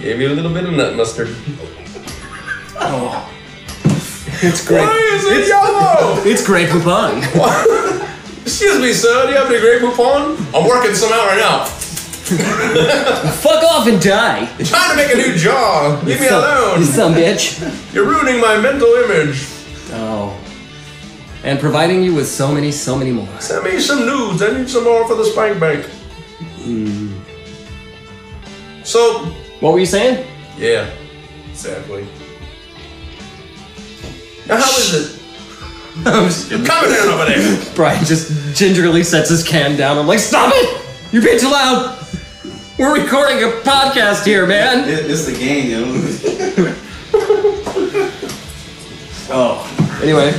Gave you a little bit of nut mustard. Oh. It's great. Why is it yellow? It's Grey Poupon. Excuse me, sir. Do you have any Grey Poupon? I'm working some out right now. Fuck off and die. I'm trying to make a new jaw. Leave me alone. You son bitch. You're ruining my mental image. Oh. And providing you with so many more. Send me some nudes. I need some more for the spank bank. So. What were you saying? Yeah. Exactly. Now, how is it? You're coming down over there. Brian just gingerly sets his can down. I'm like, stop it! You're being too loud. We're recording a podcast here, man. It's the game, you know. Oh. Anyway.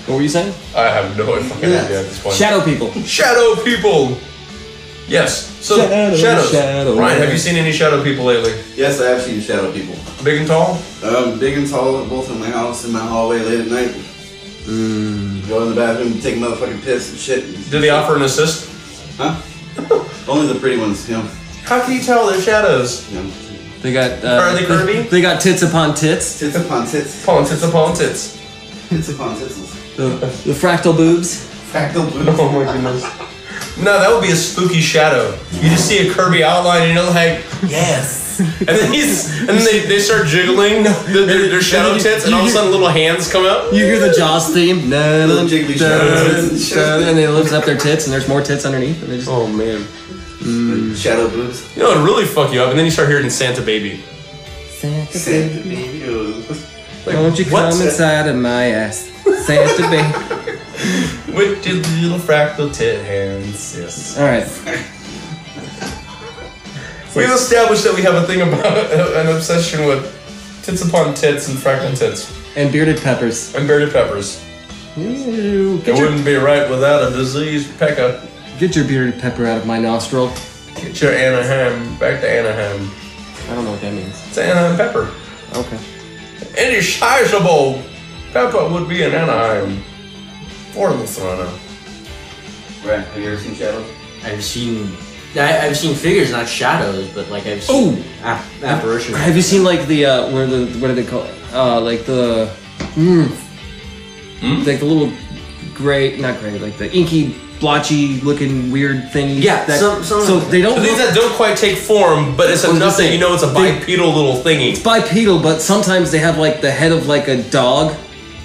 What were you saying? I have no fucking idea at this point. Shadow people. Shadow people. Yes. So shadows. Ryan, have you seen any shadow people lately? Yes, I have seen shadow people. Big and tall? Big and tall, both in my house, in my hallway late at night. Go in the bathroom, take a motherfucking piss and shit. Do they offer an assist? Huh? Only the pretty ones, you know. How can you tell they're shadows? You know. They got. Are they curvy? They got tits upon tits. Tits upon tits. Upon tits upon tits. Tits upon tits. The fractal boobs. Fractal boobs. Oh my goodness. No, that would be a spooky shadow. You just see a curvy outline and you're like, yes. And then they start jiggling their shadow tits, and all of a sudden little hands come out. You hear the Jaws theme. Little jiggly shadow tits. And they lift up their tits, and there's more tits underneath. And they just, oh man. Shadow boobs. You know, it'd really fuck you up, and then you start hearing Santa Baby. Santa baby. Like, won't you come inside of my ass, Santa Baby? With your little fractal tit hands, yes. Alright. We've established that we have a thing about an obsession with tits upon tits and fractal tits. And bearded peppers. And bearded peppers. It wouldn't be right without a diseased pecker. Get your bearded pepper out of my nostril. Get your Anaheim, back to Anaheim. I don't know what that means. It's Anaheim pepper. Okay. Any sizable pepper would be an Anaheim. Or a Toronto. Right, have you ever seen shadows? I've seen figures, not shadows, but like I've seen apparitions. Have you seen like the what do they call it? Like the like the little gray, not gray, like the inky, blotchy looking weird thing. Yeah, some so they don't. Things that don't quite take form, but it's enough that you know it's a bipedal little thingy. It's bipedal, but sometimes they have like the head of like a dog.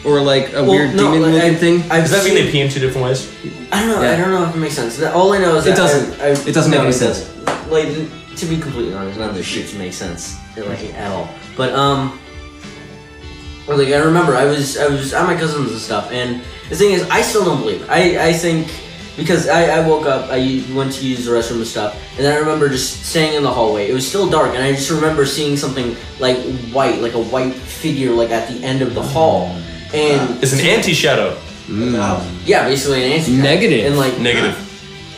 Or like a weird demon-looking thing. Does that mean they pee in two different ways? I don't know. Yeah. I don't know if it makes sense. All I know is that it doesn't make any sense. Like, to be completely honest, none of this shit makes sense, like at all. But like I remember I was at my cousin's and stuff, and the thing is, I still don't believe it. I think because I woke up, I went to use the restroom and stuff, and then I remember just staying in the hallway. It was still dark, and I just remember seeing something like white, like a white figure, like at the end of the hall. And it's an anti-shadow. Yeah, basically an anti-shadow. Negative. And like negative.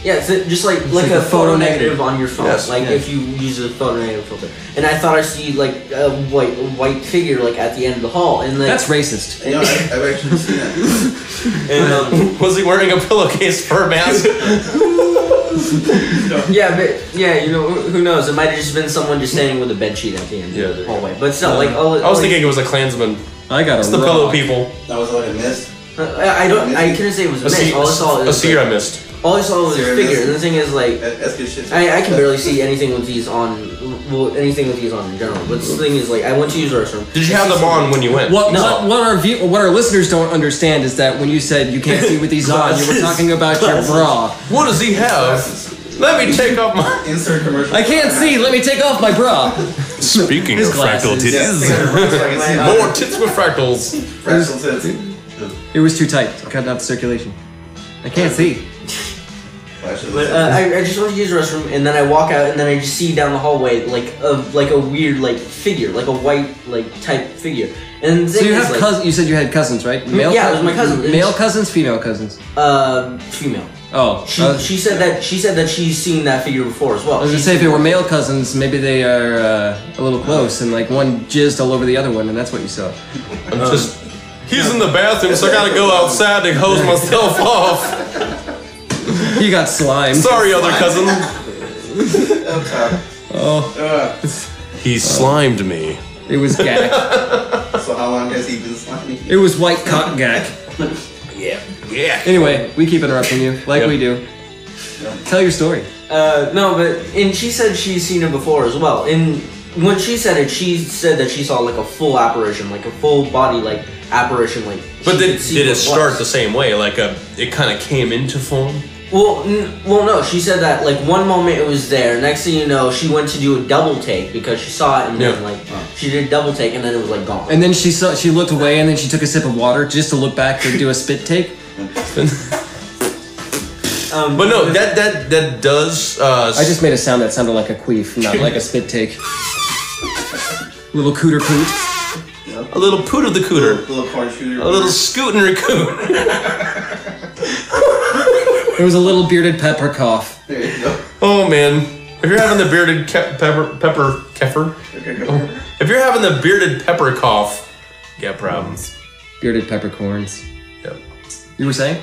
Yeah, it's just like a photo negative on your phone. Yes. Like if you use a photo negative filter. And I thought I see like a white figure like at the end of the hall. And like, that's racist. No, I've actually seen that. And was he wearing a pillowcase fur mask? Yeah, but you know, who knows? It might have just been someone just standing with a bed sheet at the end of the hallway. But still, like I was thinking it was a Klansman. It's the pillow people. That was like a mist. I couldn't say it was a mist. All I saw was a seer I missed. All I saw was a figure, and the thing is, like, that's good shit. I can barely see anything with these on. Well, anything with these on in general. But the thing is, like, I went to use the restroom. Did you have them on when you went? What our listeners don't understand is that when you said you can't see with these on, you were talking about your bra. What does he have? Let me take off my insert commercial. I can't see. Let me take off my bra. Speaking of fractal tits, more tits with fractals. Fractal tits. It was too tight. Cut out the circulation. I can't see. But I just went to use the restroom, and then I walk out, and then I just see down the hallway like a weird like figure, like a white like type figure. And so you have cousins. You said you had cousins, right? Male, yeah, it was my cousin. Male cousins, female cousins. Female. Oh, She said that she's seen that figure before as well. I was gonna say if they were male cousins, maybe they are a little close, and like one jizzed all over the other one, and that's what you saw. I'm just. He's in the bathroom, so I gotta go outside to hose myself off. He got slimed. Sorry, other cousin. Oh, He slimed me. it was gack. So how long has he been slimy? It was white cock gack. Yeah. Anyway, we keep interrupting you, like we do. Tell your story. No, and she said she's seen it before as well. And when she said it, she said that she saw like a full apparition, like a full body like apparition, like. But did it start the same way? Like it kind of came into form? Well, no. She said that like one moment it was there. Next thing you know, she went to do a double take because she saw it, and then like she did a double take, and then it was like gone. And then she looked away, and then she took a sip of water just to look back to do a spit take. But no, that does. I just made a sound that sounded like a queef, not like a spit take. Little cooter poot. A little poot of the cooter. A little corn shooter. A little scootin' recoot. It was a little bearded pepper cough. There you go. Oh man, if you're having the bearded pepper keffer, if you're having the bearded pepper cough, you got problems. Bearded peppercorns. Yep. You were saying?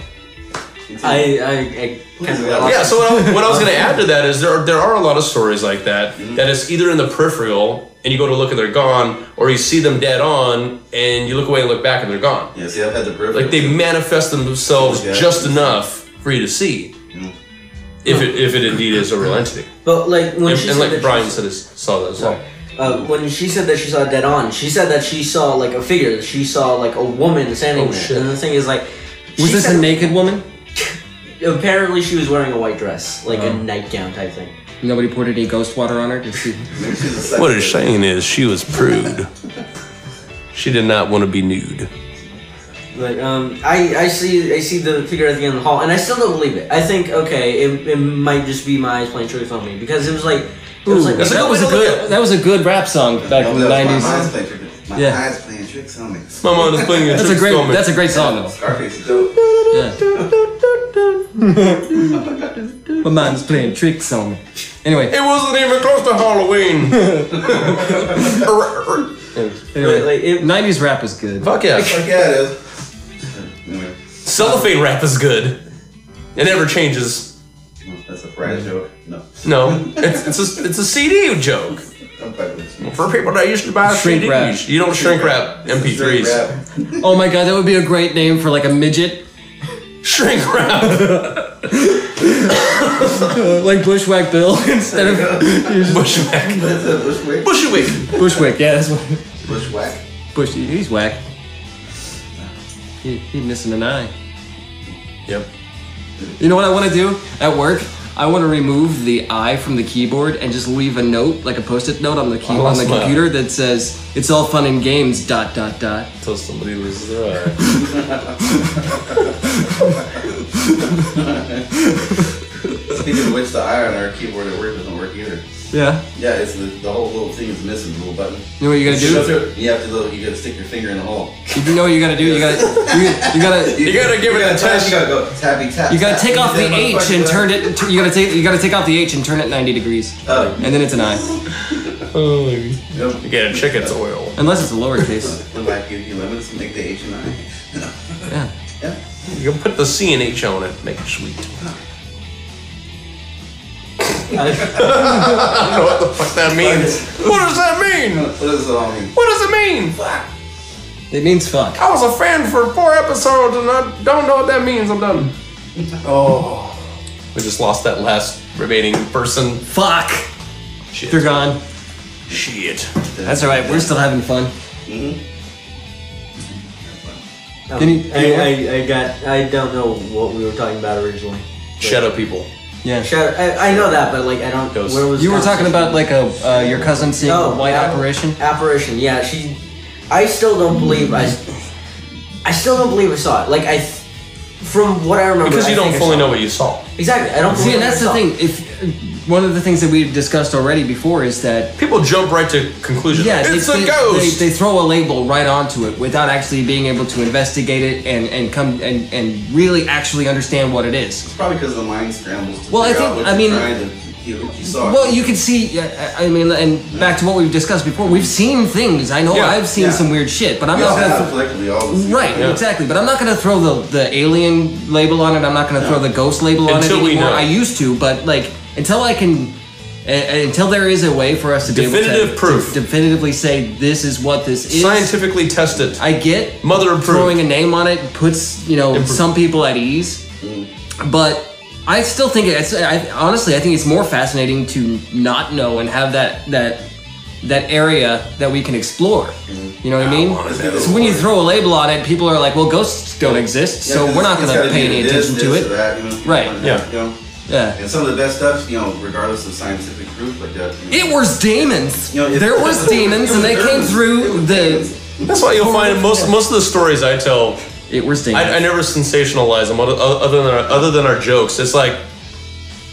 I kind of Yeah. So what I was going to add to that is there are a lot of stories like that that is either in the peripheral and you go to look and they're gone, or you see them dead on and you look away and look back and they're gone. Yeah, see, I've had the peripheral. Like they manifest themselves just enough for you to see, if it indeed is a real entity. But like when she and said like Brian said, saw that as well. When she said that she saw dead on, she said that she saw like a figure. She saw like a woman standing there. Shit. And the thing is like, Was this a naked woman? Apparently, she was wearing a white dress, like a nightgown type thing. Nobody poured any ghost water on her to see. What it's saying is she was prude. She did not want to be nude. Like I see the figure at the end of the hall, and I still don't believe it. I think it might just be my eyes playing tricks on me because it was like that was a good rap song back in the '90s. My eyes playing tricks on me. My mind is playing That's a great. That's a great song though. Scarface is dope. My mind's playing tricks on me. Anyway, It wasn't even close to Halloween. anyway, '90s rap was good. Fuck yeah. Fuck yeah, it is. Anyway. Cellophane rap is good. It never changes. That's a Friday joke. No. No, it's a CD joke. I'm fucking with you. For people that used to buy Shrink CDs, wrap. you don't shrink wrap MP3s. Oh my god, that would be a great name for like a midget. Shrink wrap. Like Bushwhack Bill instead of Bushwhack. That's a bushwick. Bushwick. Bushwick. Yeah, that's what. Bushwhack. Bush. He's whack. He's missing an eye. Yep. You know what I want to do at work? I want to remove the I from the keyboard and just leave a note, like a post-it note on the keyboard on the computer that says "It's all fun and games." ... Until somebody loses their eye. Speaking of which, the eye on our keyboard at work doesn't work either. Yeah. Yeah, it's the whole little thing is missing, the little button. You know what you gotta do? You have to you gotta stick your finger in the hole. You know what you gotta do? You gotta give it a test. You gotta go tappy tap. You gotta take off the H and turn it. You gotta take off the H and turn it 90 degrees. Oh. And then it's an I. Oh, you get a chicken's oil. Unless it's a lowercase. Like you lemons make the H and I. Yeah. Yeah. You can put the C and H on it, make it sweet. I don't know what the fuck that means. What does that mean? What does it all mean? What does it mean? It means fuck. I was a fan for 4 episodes and I don't know what that means. I'm done. Oh. We just lost that last remaining person. Fuck. Shit. They're gone. Shit. That's alright, we're still having fun. I don't know what we were talking about originally. Shadow people. Yeah. I know that, but like I don't. Ghosts. Where was You were talking about like your cousin seeing a white apparition? Apparition, yeah. I still don't believe I still don't believe I saw it. Like from what I remember. Because you don't fully know what you saw. Exactly, I don't. See, and that's the I thing. one of the things that we've discussed already before is that people jump right to conclusions. Yeah, it's a ghost. They throw a label right onto it without actually being able to investigate it and come and really actually understand what it is. It's probably because the mind scrambles to figure out what you're trying to, you saw. Well, you can see. I mean, and back to what we've discussed before. We've seen things. I know I've seen some weird shit, but I'm not gonna. Right, exactly. But I'm not gonna throw the alien label on it. I'm not gonna throw the ghost label on it anymore. I used to, but like until I can. Until there is a way for us to be able to definitively say this is what this is, scientifically tested. I get mother approved. Throwing a name on it puts some people at ease, but I still think honestly I think it's more fascinating to not know and have that area that we can explore. You know what I mean? So when you throw a label on it, people are like, "Well, ghosts don't exist, so we're not going to pay any attention to it." Right? Yeah, and some of the best stuff, regardless of scientific proof, like that. It was demons. There was demons, and they came through the. That's why you'll find most of the stories I tell. It was demons. I never sensationalize them, other than our jokes. It's like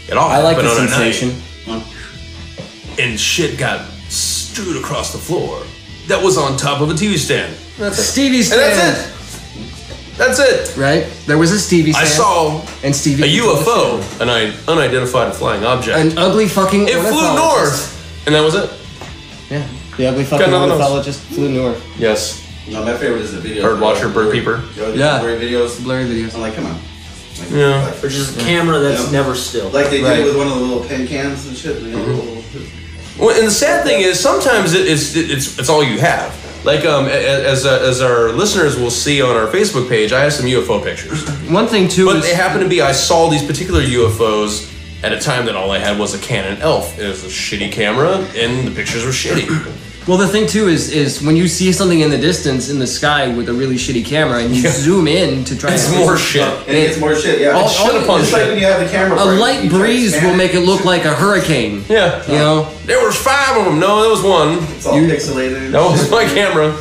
it all happened on a night, and shit got strewed across the floor. That was on top of a TV stand. That's a Stevie stand. And that's it. That's it. Right? There was a Stevie stand. I saw and Stevie a UFO, an unidentified flying object. An ugly fucking It flew north. And that was it. Yeah. The ugly fucking ornithologist flew north. Yes. No, my favorite is the video. Bird watcher, bird peeper. Yeah. Blurry videos. I'm like, come on. Yeah. Which is a camera that's never still. Like they did it with one of the little pen cans and shit. Well, and the sad thing is, sometimes it's all you have. Like as our listeners will see on our Facebook page, I have some UFO pictures. One thing too, but they happen to be I saw these particular UFOs at a time that all I had was a Canon ELPH. It was a shitty camera, and the pictures were shitty. Well, the thing too is when you see something in the distance in the sky with a really shitty camera, and you zoom in to try. It's more shit. And it's more shit. Yeah. All shit upon shit. Like when you have the camera. A light breeze will make it look like a hurricane. Yeah. You know. There was 5 of them. No, there was one. It's all pixelated. That was my camera.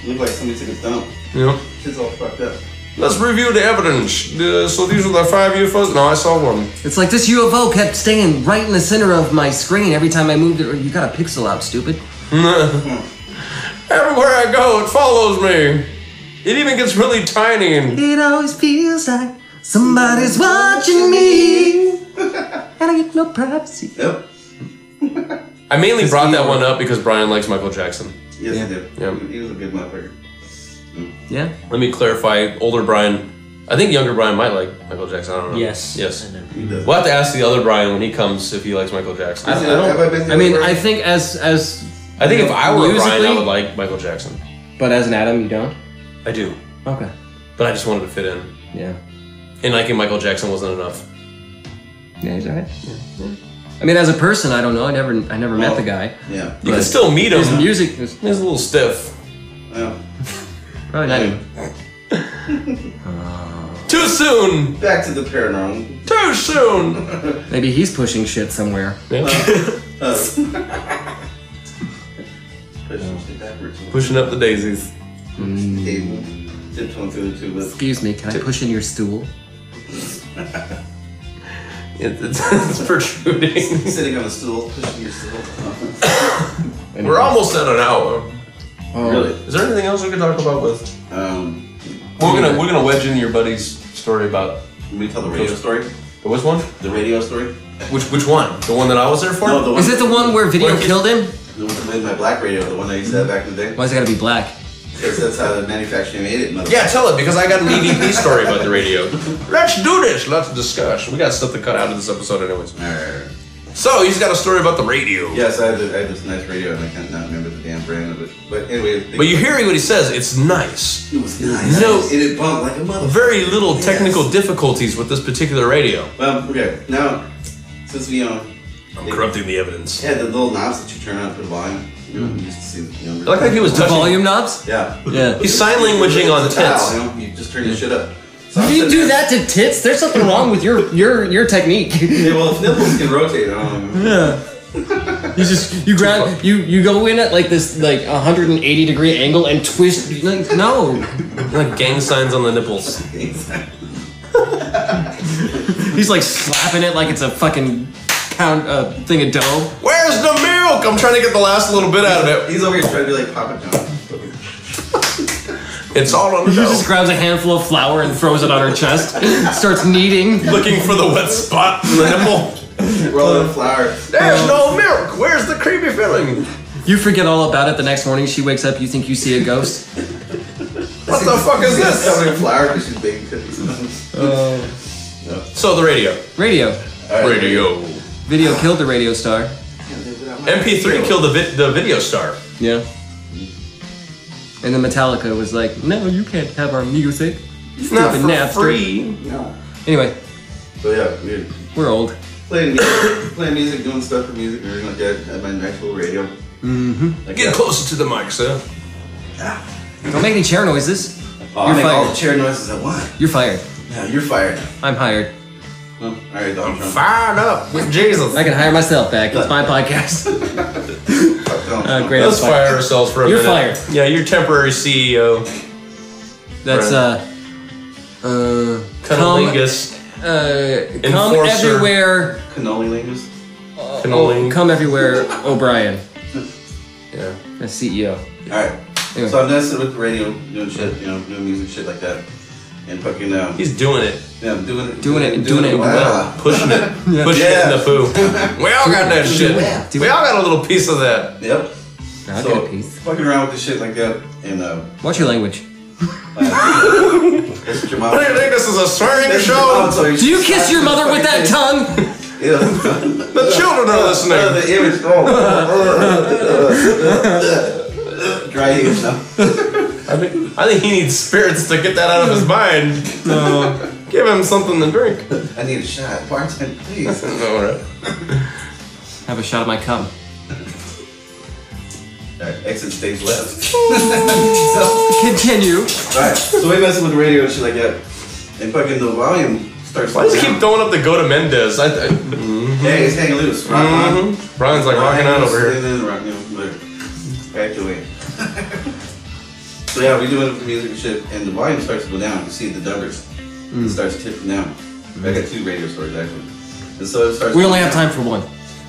It looked like somebody took a dump. Yeah. Shit's all fucked up. Let's review the evidence. So these are the 5 UFOs? No, I saw one. It's like this UFO kept staying right in the center of my screen every time I moved it. You got a pixel out, stupid. Everywhere I go, it follows me. It even gets really tiny. It always feels like somebody's watching me. And I get no privacy. Yep. I mainly brought that one up because Brian likes Michael Jackson. Yes, he did. Yeah. He was a good motherfucker. Yeah. Let me clarify. Older Brian, I think younger Brian might like Michael Jackson. I don't know. Yes. We'll have to ask the other Brian when he comes if he likes Michael Jackson. I think I think if I were Brian, I would like Michael Jackson. But as an Adam, you don't? I do. Okay. But I just wanted to fit in. Yeah. And liking Michael Jackson wasn't enough. Yeah, he's alright. Yeah. I mean, as a person, I don't know. I never met the guy. Yeah. You can still meet him. His music is a little stiff. Yeah. Probably not even. Too soon! Back to the paranormal. Too soon! Maybe he's pushing shit somewhere. Yeah. Pushing up the daisies. Tiptoeing through the tube. Excuse me, can I push in your stool? It's protruding. Sitting on a stool, pushing your stool. We're almost at an hour. Oh. Really? Is there anything else we could talk about with? We're gonna wedge in your buddy's story about. We tell the radio story. Which one? The radio story. Which one? The one that I was there for? No, the one. Is it the one where video killed him? The one with my black radio, the one that I used to have back in the day. Why's it gotta be black? Because that's how the manufacturer made it. Yeah, tell it, because I got an EVP story about the radio. Let's do this. Let's discuss. We got stuff to cut out of this episode anyways. Alright. So, he's got a story about the radio. Yes, I had this nice radio, and I can't not remember the damn brand of it. But anyway. But you hear what he says. It's nice. It was nice. No, and it bumped like a motherfucker. Very little technical difficulties with this particular radio. Well, okay. Now, since we, I'm corrupting the evidence. Yeah, the little knobs that you turn on for the volume. You used to see, I like he was the touching volume knobs? Yeah. Yeah. He's sign languaging on tits. You just turn your shit up. So you do that to tits? There's something wrong with your technique. Yeah, well, if nipples can rotate, Yeah. You grab you go in at like this 180 degree angle and twist. Like, no. Like gang signs on the nipples. He's like slapping it like it's a fucking thing of dough. Where's the milk? I'm trying to get the last little bit out of it. He's over here trying to be like Papa John. It's all on the She dough. just grabs a handful of flour and throws it on her chest. Starts kneading. Looking for the wet spot in the nipple. Roll the flour. There's no milk. Where's the creamy filling? You forget all about it the next morning. She wakes up, you think you see a ghost. What the fuck is this? Covered in flour because she's baking cookies. So the radio. Radio. Radio. Video killed the radio star. MP3 killed the video star. Yeah. And then Metallica was like, no, you can't have our music. Not Stupid for Napster. free. No. Anyway, So yeah, we're old. playing music, doing stuff for music, and everything like that at my actual radio. Mm-hmm. Like Get that. closer to the mic, sir. Don't make any chair noises. Oh, You're I make all fired. the chair noises at once. You're fired. Yeah, you're fired. I'm hired. Well, alright, Donald Trump. Fired up with Jesus. I can hire myself back. It's my podcast. Fuck Donald Trump. Great. Let's fire ourselves for a You're minute. fired. Yeah, you're temporary CEO. That's Cunnilingus. come Enforcer. everywhere. Cannoli lingus. Cannoli. Come everywhere. O'Brien. Yeah. That's CEO. Alright. Anyway. So I'm dancing with the radio, doing shit, doing music, shit like that. And fucking, He's doing it. yeah, I'm doing it. Doing it well. Pushing it. Pushing it in the poo. We all got that shit. We all got a little piece of that. Yep. I'll So, get a piece. fucking around with this shit like that, and What's your language? that's what your mom. What do you think this is a swearing That's what your mom show? told Do you kiss your mother with that tongue? Yeah. The children are listening. The image. Dry heaves now. I think he needs spirits to get that out of his mind. Give him something to drink. I need a shot. Bartender, please. All right. Have a shot of my cum. Alright, exit stage left. Continue. Alright, so we messing with the radio and shit like that. And fucking the volume starts Why does he down. keep throwing up the go to Mendez? Yeah, he's hanging loose. Rock on. Brian's like rocking out over here. And then rock, back away. So yeah, we doing the music and shit, and the volume starts to go down. You see the numbers. It starts tipping down. I got 2 radio stories actually. And so it starts. We only have time for one.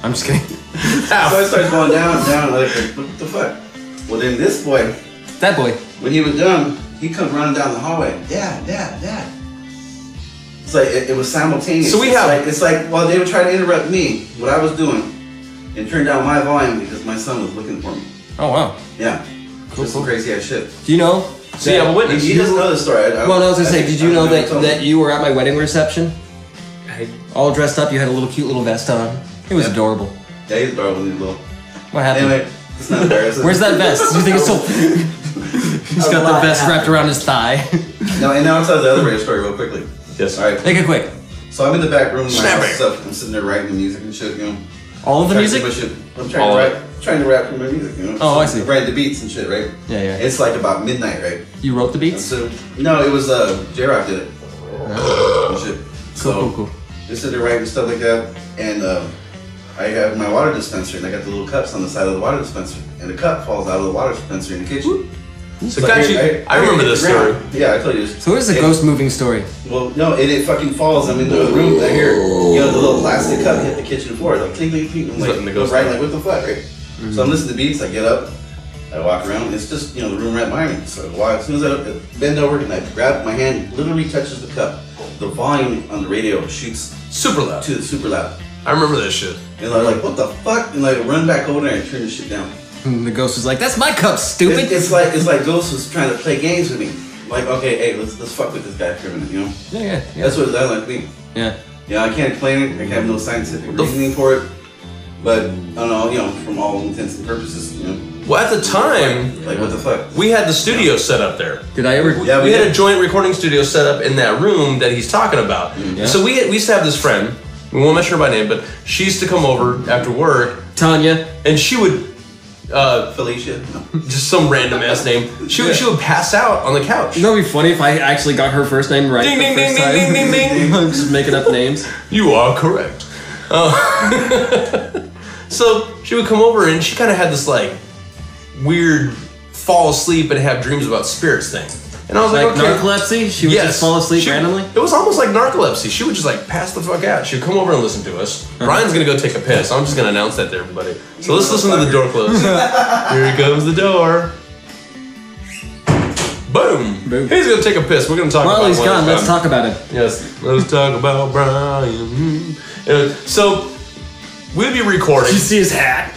I'm just kidding. So it starts going down, like what the fuck? Well then this boy, That boy. when he was done, he comes running down the hallway. Dad. It's like it was simultaneous. So we have- It's like while they would try to interrupt me, what I was doing, and turn down my volume because my son was looking for me. Oh, wow. Yeah. Cool, Just some cool. crazy ass shit. Do you know? So you have a witness. He doesn't know the story. Well, no, I was gonna say, did you know that you were at my wedding reception? All dressed up, you had a little cute little vest on. It was Yeah. adorable. Yeah, he's adorable. He's little. What happened? Anyway, it's not embarrassing. Where's that vest? Do you think it's so... He's got the vest wrapped around his thigh. No, and now I'll tell the other radio story real quickly. Yes. All right. Make it quick. So I'm in the back room of my Snap house. it. So I'm sitting there writing the music and shit, All of the Trying to music? push it. I'm All of trying to rap for my music, Oh, I see. Write the beats and shit, right? Yeah. It's like about midnight, right? You wrote the beats? So no, it was J-Rock did it. And shit. So Cool. just sit there writing stuff like that, and I have my water dispenser, and I got the little cups on the side of the water dispenser, and the cup falls out of the water dispenser in the kitchen. So I remember this story. Yeah, I told you this. So what is a ghost moving story? Well, no, it fucking falls. I'm in the room. I hear, the little plastic cup hit the kitchen floor. Like, clink, clink, clink. I'm Letting the like, ghost right, out. like, what the fuck, right? So I'm listening to beats. I get up, I walk around. And it's just, the room right behind me. So as soon as I bend over and I grab my hand, literally touches the cup. The volume on the radio shoots Super loud. to the super loud. I remember this shit. And I'm like, what the fuck? And I run back over there and turn the shit down. And the ghost was like, that's my cup, stupid. It's like Ghost was trying to play games with me. Like, okay, hey, let's fuck with this guy for a minute, Yeah. That's what that like me. Yeah. Yeah, I can't explain it. I have no scientific reasoning for it. But I don't know, from all intents and purposes, Well, at the time, like what the fuck? we had the studio set up there. Did I ever... Yeah, we had a did. joint recording studio set up in that room that he's talking about. Yeah. So we used to have this friend. We won't mention her by name, but she used to come over after work, Tanya. and she would Felicia? No. just some random ass name. She would pass out on the couch. You know, it'd be funny if I actually got her first name right Ding, the ding, first ding, time. ding, ding, ding, ding. I'm just making up names. You are correct. So she would come over and she kind of had this like weird fall asleep and have dreams about spirits thing. And I was like, okay. Narcolepsy? She would just fall asleep randomly? It was almost like narcolepsy. She would just like pass the fuck out. She would come over and listen to us. Brian's gonna go take a piss. I'm just gonna announce that to everybody. So let's listen to the door close. Here comes the door. Boom. He's gonna take a piss. We're gonna talk about Marley's gone. Let's talk about it. Yes. Let's talk about Brian. So we'd be recording. Did you see his hat?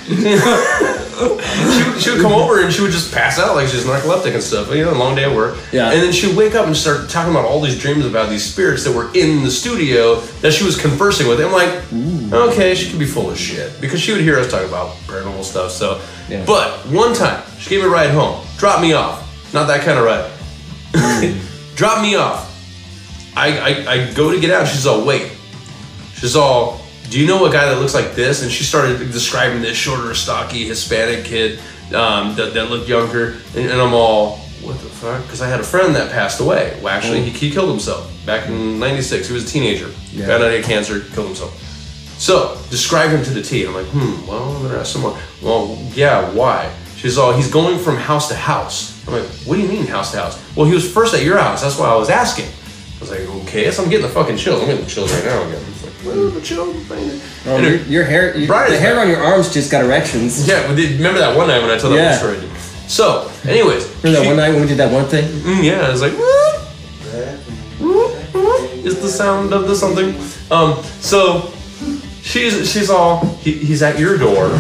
She would come over and she would just pass out like she's narcoleptic and stuff. You know, a long day at work. Yeah. And then she would wake up and start talking about all these dreams about these spirits that were in the studio that she was conversing with. I'm like, okay, she could be full of shit because she would hear us talk about paranormal stuff. So, but one time she gave me a ride home, dropped me off. Not that kind of ride. Dropped me off. I go to get out. She's all, wait. She's all, do you know a guy that looks like this? And she started describing this shorter, stocky Hispanic kid that looked younger. And I'm all, what the fuck? Because I had a friend that passed away. Well, actually, he killed himself back in '96. He was a teenager. Found out he had cancer, killed himself. So, describe him to the T. I'm like, well, I'm gonna ask someone. Well, yeah, why? She's all, he's going from house to house. I'm like, what do you mean house to house? Well, he was first at your house. That's why I was asking. I was like, okay, so I'm getting the fucking chills. I'm getting the chills right now again. It's like, what are the chills? Oh, your hair, the hair on your arms just got erections. Yeah, remember that one night when I told that story? So, anyways. Remember that one night when we did that one thing? Yeah, I was like, is the sound of the something. So, she's all, he's at your door.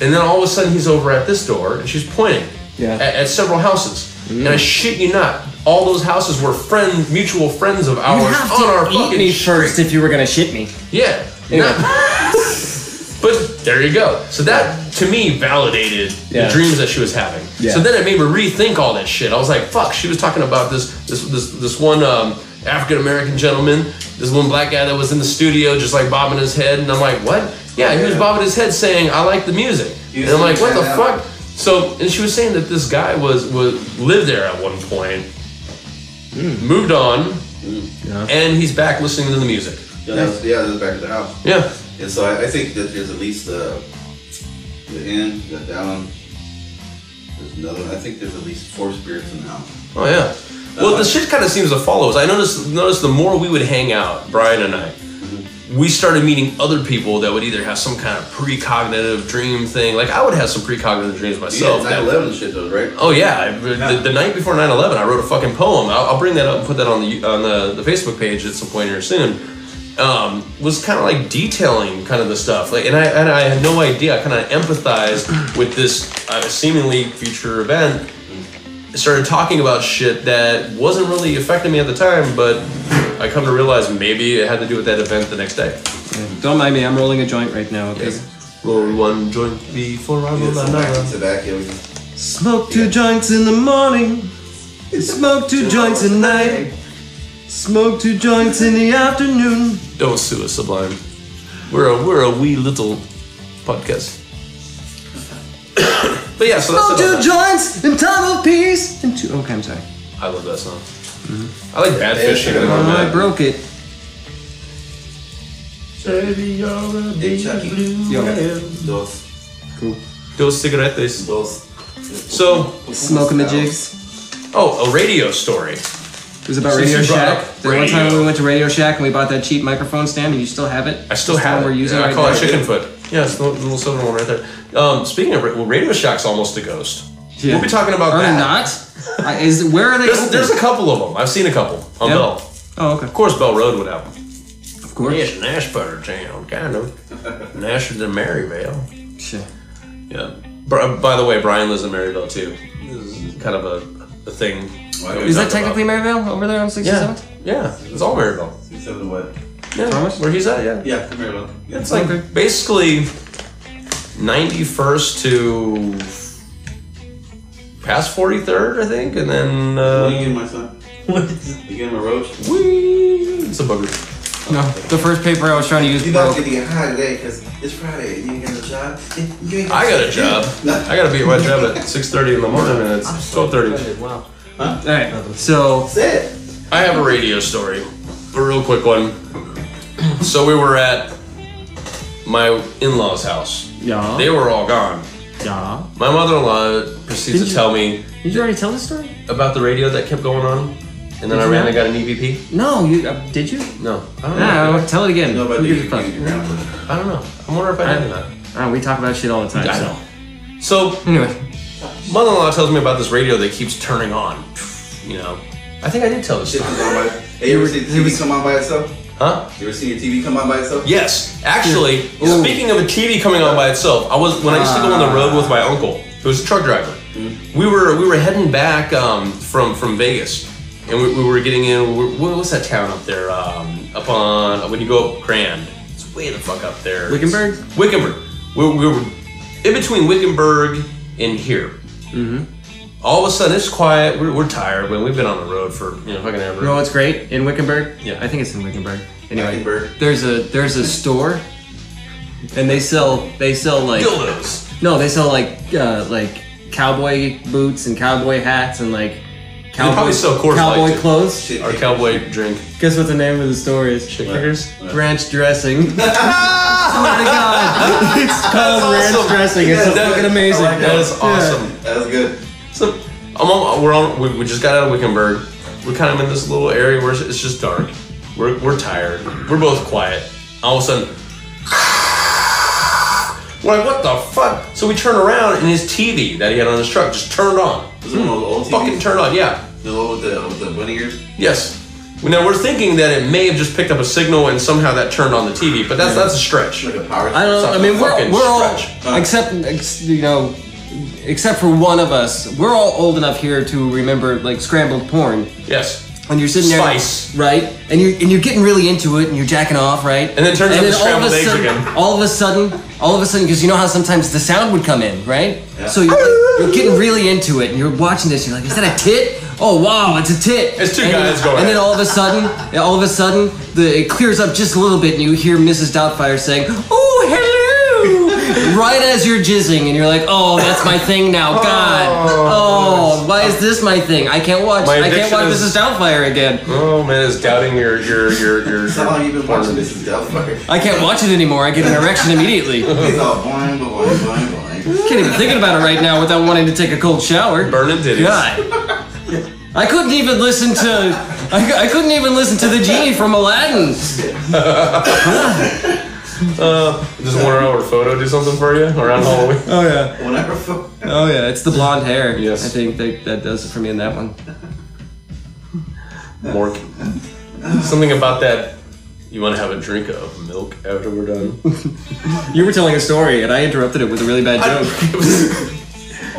And then all of a sudden he's over at this door and she's pointing at several houses. And I shit you not, all those houses were mutual friends of ours you have on to our eat fucking me street. first if you were gonna shit me. Yeah. But there you go. So that to me validated the dreams that she was having. So then it made me rethink all that shit. I was like, fuck, she was talking about this one African American gentleman, this one black guy that was in the studio just like bobbing his head, and I'm like, what? Yeah, he was bobbing his head saying, I like the music. And I'm like, what the fuck? So, and she was saying that this guy lived there at one point, moved on, and he's back listening to the music. This is back at the house. Yeah. And so I think that there's at least the in, the down. There's another one. I think there's at least 4 spirits in the house. Oh yeah. Well, the shit kind of seems to follow us. I noticed the more we would hang out, Brian and I, we started meeting other people that would either have some kind of precognitive dream thing. Like I would have some precognitive dreams myself. Yeah, 9/11 shit though, right? Oh yeah, the night before 9/11, I wrote a fucking poem. I'll bring that up and put that on the Facebook page at some point here soon. Was kind of like detailing kind of the stuff, like, and I had no idea. I kind of empathized with this seemingly future event. I started talking about shit that wasn't really affecting me at the time, but I come to realize maybe it had to do with that event the next day. Don't mind me, I'm rolling a joint right now, okay? Yes. Roll one joint before I roll another. Tobacco. Smoke 2 joints in the morning, smoke 2 joints at night, smoke 2 joints in the afternoon. Don't sue us, Sublime. We're a wee little podcast. But yeah, so smoke that's 2 joints in time of peace. Okay, I'm sorry. I love that song. I like Bad Fish. I broke it. Hey, Chucky. Dos. Cool. Dos cigarettes. Dos. So, Smoking the jigs. Oh, a radio story. It was about Since Radio you brought Shack. up There one time radio. we went to Radio Shack and we bought that cheap microphone stand, and you still have it. I still It's the have one it. we're using I right call now. it Chicken Foot. Yeah, it's the little silver one right there. Speaking of, Radio Shack's almost a ghost. Yeah. We'll be talking about Are that. they not? Where are they? There's a couple of them. I've seen a couple on Yep. Bell. Oh, okay. Of course, Bell Road would have them. Of course. Yes, Nash Butter Town, kind of. Nasher than Maryvale. Shit. Yeah. By the way, Brian lives in Maryvale too. This is kind of a thing. Is that technically Maryvale over there on 67th? Yeah, it's all Maryville. 67 what? Yeah, Thomas? where he's at, yeah. Yeah, Maryville. Yeah. It's like basically 91st to past 43rd, I think, and then What are you getting, my son? What? You getting a roach? whee! It's a booger. No, the first paper I was trying to use You guys broke. get to get high today because it's Friday. You ain't got a job. You ain't I got a job. No. I got to be at my job at 6:30 in the morning, and it's 12:30. Wow. Alright, so That's it. I have a radio story, a real quick one. So we were at my in-laws' house. They were all gone. My mother-in-law proceeds to tell me. Did you already tell this story? about the radio that kept going on? And then I ran and got an EVP? No, you did you? No. I don't know. No, tell it again. No, but Who gives a fuck? I don't know. I wonder if I did or not. We talk about shit all the time. I know. So, Anyway. mother-in-law tells me about this radio that keeps turning on. You know, I think I did tell this story. Hey, you ever see TV come on by itself? Huh? You ever seen your TV come on by itself? Yes. Actually, speaking of a TV coming on by itself, when I used to go on the road with my uncle, who was a truck driver. We were heading back from Vegas, and we were getting in. What's that town up there? Up on when you go up Grand. It's way the fuck up there. Wickenburg. Wickenburg. We were in between Wickenburg and here. All of a sudden, it's quiet. We're tired. When we've been on the road for fucking ever. You know what's great in Wickenburg? Yeah. I think it's in Wickenburg. Anyway, Wickenburg. there's a store, and they sell like dildos. No, they sell like cowboy boots and cowboy hats and like probably sell Coors cowboy Light, too. clothes. Our cowboy drink. Guess what the name of the store is? Chick fingers. Ranch dressing. Swear to God, it's called That's ranch awesome. dressing. It's so fucking amazing. That is awesome. That's good. So we just got out of Wickenburg. We're kind of in this little area where it's just dark. We're tired. We're both quiet. All of a sudden, we're like, what the fuck? So we turn around and his TV that he had on his truck just turned on. Was it one of those old TVs? Fucking turned on, yeah. The one with the bunny ears? Yes. Now we're thinking that it may have just picked up a signal and somehow that turned on the TV, but that's a stretch. Like a power. I don't. I mean, Fucking we're all stretch. except for one of us. We're all old enough here to remember like scrambled porn. Yes. And you're sitting there, Spice. right? And you're getting really into it, and you're jacking off, right? And then turns into scrambled eggs again. All of a sudden, because you know how sometimes the sound would come in, right? Yeah. So you're getting really into it, and you're watching this. You're like, is that a tit? Oh wow, it's a tit. It's two guys going. And then all of a sudden, it clears up just a little bit, and you hear Mrs. Doubtfire saying, "Oh, hello!" right as you're jizzing, and you're like, "Oh, that's my thing now." God, oh, why is this my thing? I can't watch Mrs. Doubtfire again. Oh man, it's doubting your. How long you been watching Mrs. Doubtfire? I can't watch it anymore. I get an erection immediately. He's all boing, boing, boing, boing. Can't even think about it right now without wanting to take a cold shower. Burning titties. God. I couldn't even listen to I couldn't even listen to the genie from Aladdin. Does 1 hour photo do something for you around Halloween? Oh yeah. Whenever. Oh yeah, it's the blonde hair. Yes. I think that does it for me in that one. More. Something about that. You want to have a drink of milk after we're done? You were telling a story and I interrupted it with a really bad joke.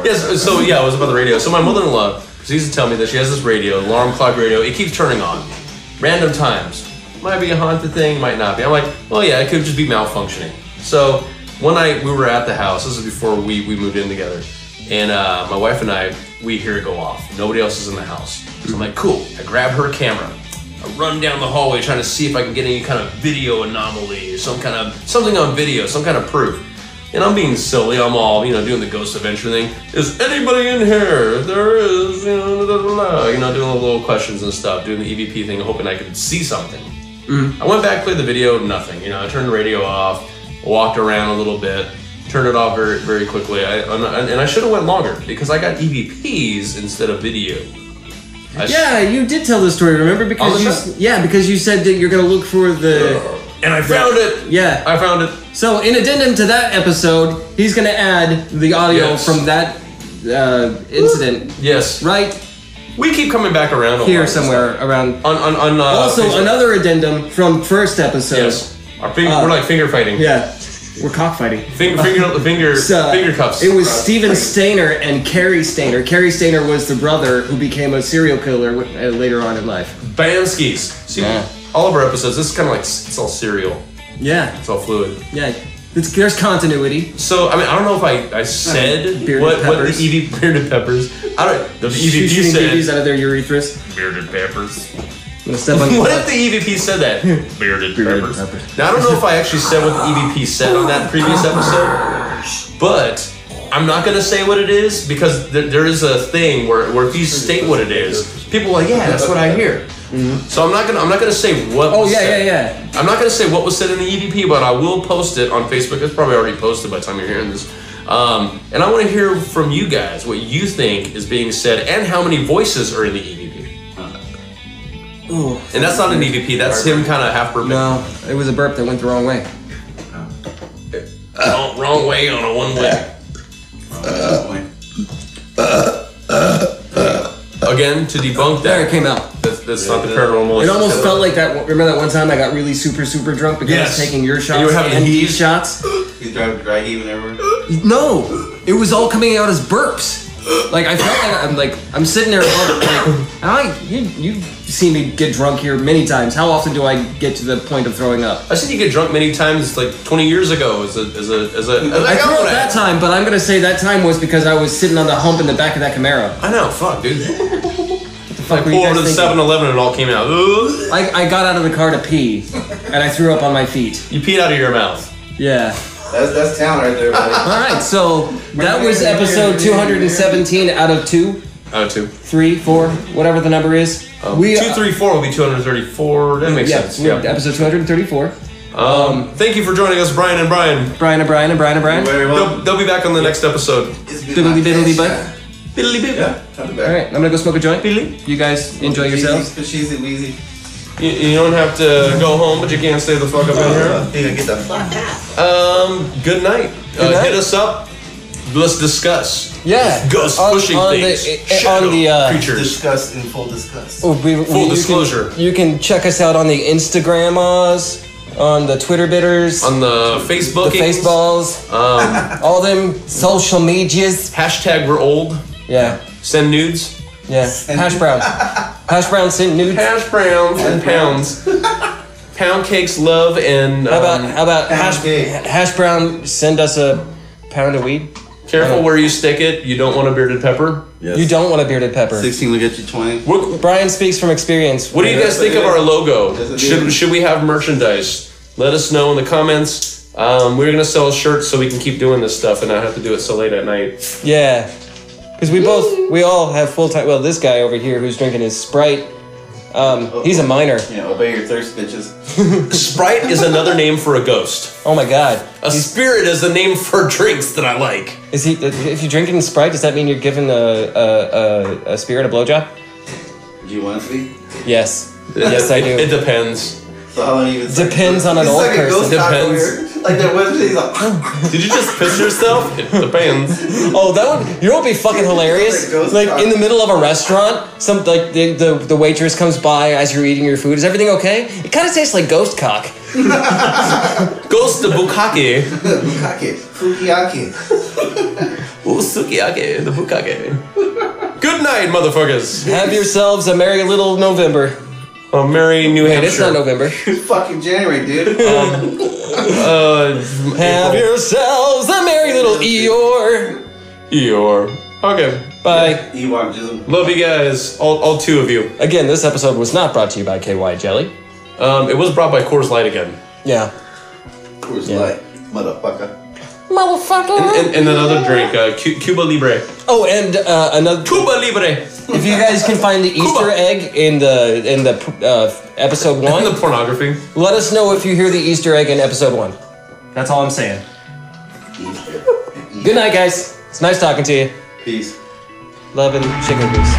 Yes. So yeah, it was about the radio. So my mother-in-law, she used to tell me that she has this radio, alarm clock radio. It keeps turning on, random times. Might be a haunted thing, might not be. I'm like, well, yeah, it could just be malfunctioning. So one night we were at the house. This is before we moved in together, and my wife and I, we hear it go off. Nobody else is in the house. So I'm like, cool. I grab her camera. I run down the hallway trying to see if I can get any kind of video anomaly, something on video, some kind of proof. And I'm being silly. I'm all, doing the ghost adventure thing. Is anybody in here? If there is, doing the little questions and stuff, doing the EVP thing, hoping I could see something. I went back, played the video, nothing. I turned the radio off, walked around a little bit, turned it off very, very quickly. And I should have went longer because I got EVPs instead of video. Yeah, you did tell the story, remember? Because you said that you're gonna look for the. And I found it. Yeah, I found it. So in addendum to that episode, he's gonna add the audio from that incident. Yes. Right. We keep coming back around Here somewhere around. On also Facebook. Another addendum from first episode. Yes. We're like finger fighting. Yeah. We're cockfighting. Finger cuffs. It was Steven Stainer and Carrie Stainer. Carrie Stainer was the brother who became a serial killer later on in life. Banskis. See, all of our episodes, this is kind of like, it's all serial. Yeah. It's all fluid. Yeah. There's continuity. So, I don't know if I said what the bearded peppers. The EVP said. babies out of their urethras. Bearded peppers. I'm gonna step on What if the EVP said that? Bearded peppers. Now, I don't know if I actually said what the EVP said on that previous episode, but I'm not going to say what it is because there is a thing where if you state what it is, people are like, yeah, that's what I hear. So I'm not gonna say what. Oh yeah. I'm not gonna say what was said in the EVP, but I will post it on Facebook. It's probably already posted by the time you're hearing this. And I want to hear from you guys what you think is being said and how many voices are in the EVP. Ooh. And that's not an EVP, that's him kind of half burping. No, it was a burp that went the wrong way. Wrong way on a one way. Again, to debunk that. There it came out. That's not the paranormal. It almost felt like that. Remember that one time I got really super drunk because I was taking your shots and you were having these shots? He's driving dry heaving everywhere. No, it was all coming out as burps. Like I felt like I'm sitting there like you've seen me get drunk here many times. How often do I get to the point of throwing up? I've seen you get drunk many times, like 20 years ago. I threw up that time, but I'm gonna say that time was because I was sitting on the hump in the back of that Camaro. I know, fuck, dude. What the fuck I were you pulled guys over to thinking? 7-Eleven and it all came out. I got out of the car to pee, and I threw up on my feet. You peed out of your mouth. Yeah. That's talent right there, buddy. Alright, so that was episode 217 out of 2. Out of 2. 3, 4, whatever the number is. 234 will be 234. That makes sense. Yeah. Episode 234. Thank you for joining us, Brian and Brian. Brian. Very well. They'll be back on the next episode. Biddly butt. Biddly bip. Yeah, I'll be back. Alright, I'm gonna go smoke a joint. Biddly. You guys enjoy yourselves. Cheesy, wheezy. You don't have to go home, but you can't stay the fuck up in here. Yeah, get the fuck Good night. night. Hit us up. Let's discuss. Yeah. Ghost pushing things. Creatures. Discuss in full disgust. Full disclosure. You can check us out on the Instagrammers, on the Twitter bitters, On the Facebook. the Faceballs, all them social medias. Hashtag we're old. Yeah. Send nudes. Yeah. Hash brown. Hash brown sent nudes. Hash browns and pounds. Pound cakes, love, and How about cake. hash brown send us a pound of weed? careful where you stick it. You don't want a bearded pepper. Yes. You don't want a bearded pepper. 16 will get you 20. Brian speaks from experience. What do you guys think of our logo? Yes, it is. Should we have merchandise? Let us know in the comments. We're gonna sell shirts so we can keep doing this stuff and not have to do it so late at night. Yeah. Because we all have full-time, well, this guy over here who's drinking his Sprite, he's a minor. Yeah, obey your thirst, bitches. Sprite is another name for a ghost. Oh my god. A spirit is a name for drinks that I like. Is he, if you're drinking Sprite, does that mean you're giving a spirit a blowjob? Do you want it to be? Yes. Yes, I do. It depends. So how long you even Depends on an old like a person. ghost talk over Depends. here. Like that Wednesday, he's like, Did you just piss yourself? It depends. Oh, that would, you know what would be fucking hilarious? Like in the middle of a restaurant, the waitress comes by as you're eating your food. Is everything okay? It kind of tastes like ghost cock. Ghost the bukkake. Bukake, Fukiake. Ooh, sukiyake, the bukkake. Good night, motherfuckers. Have yourselves a merry little November. Oh, merry New Wait, Hampshire. it's not November. It's fucking January, dude. Have yourselves a merry little Eeyore. Eeyore. Okay. Bye. Ewok Jism. Love you guys, all two of you. Again, this episode was not brought to you by KY Jelly. It was brought by Coors Light again. Yeah. Coors Light, motherfucker. Motherfucker. And another drink, Cuba Libre. Oh, and another. Cuba Libre. If you guys can find the Easter egg in the episode 1, And the pornography. let us know if you hear the Easter egg in episode 1. That's all I'm saying. Good night, guys. It's nice talking to you. Peace. Love and chicken goose.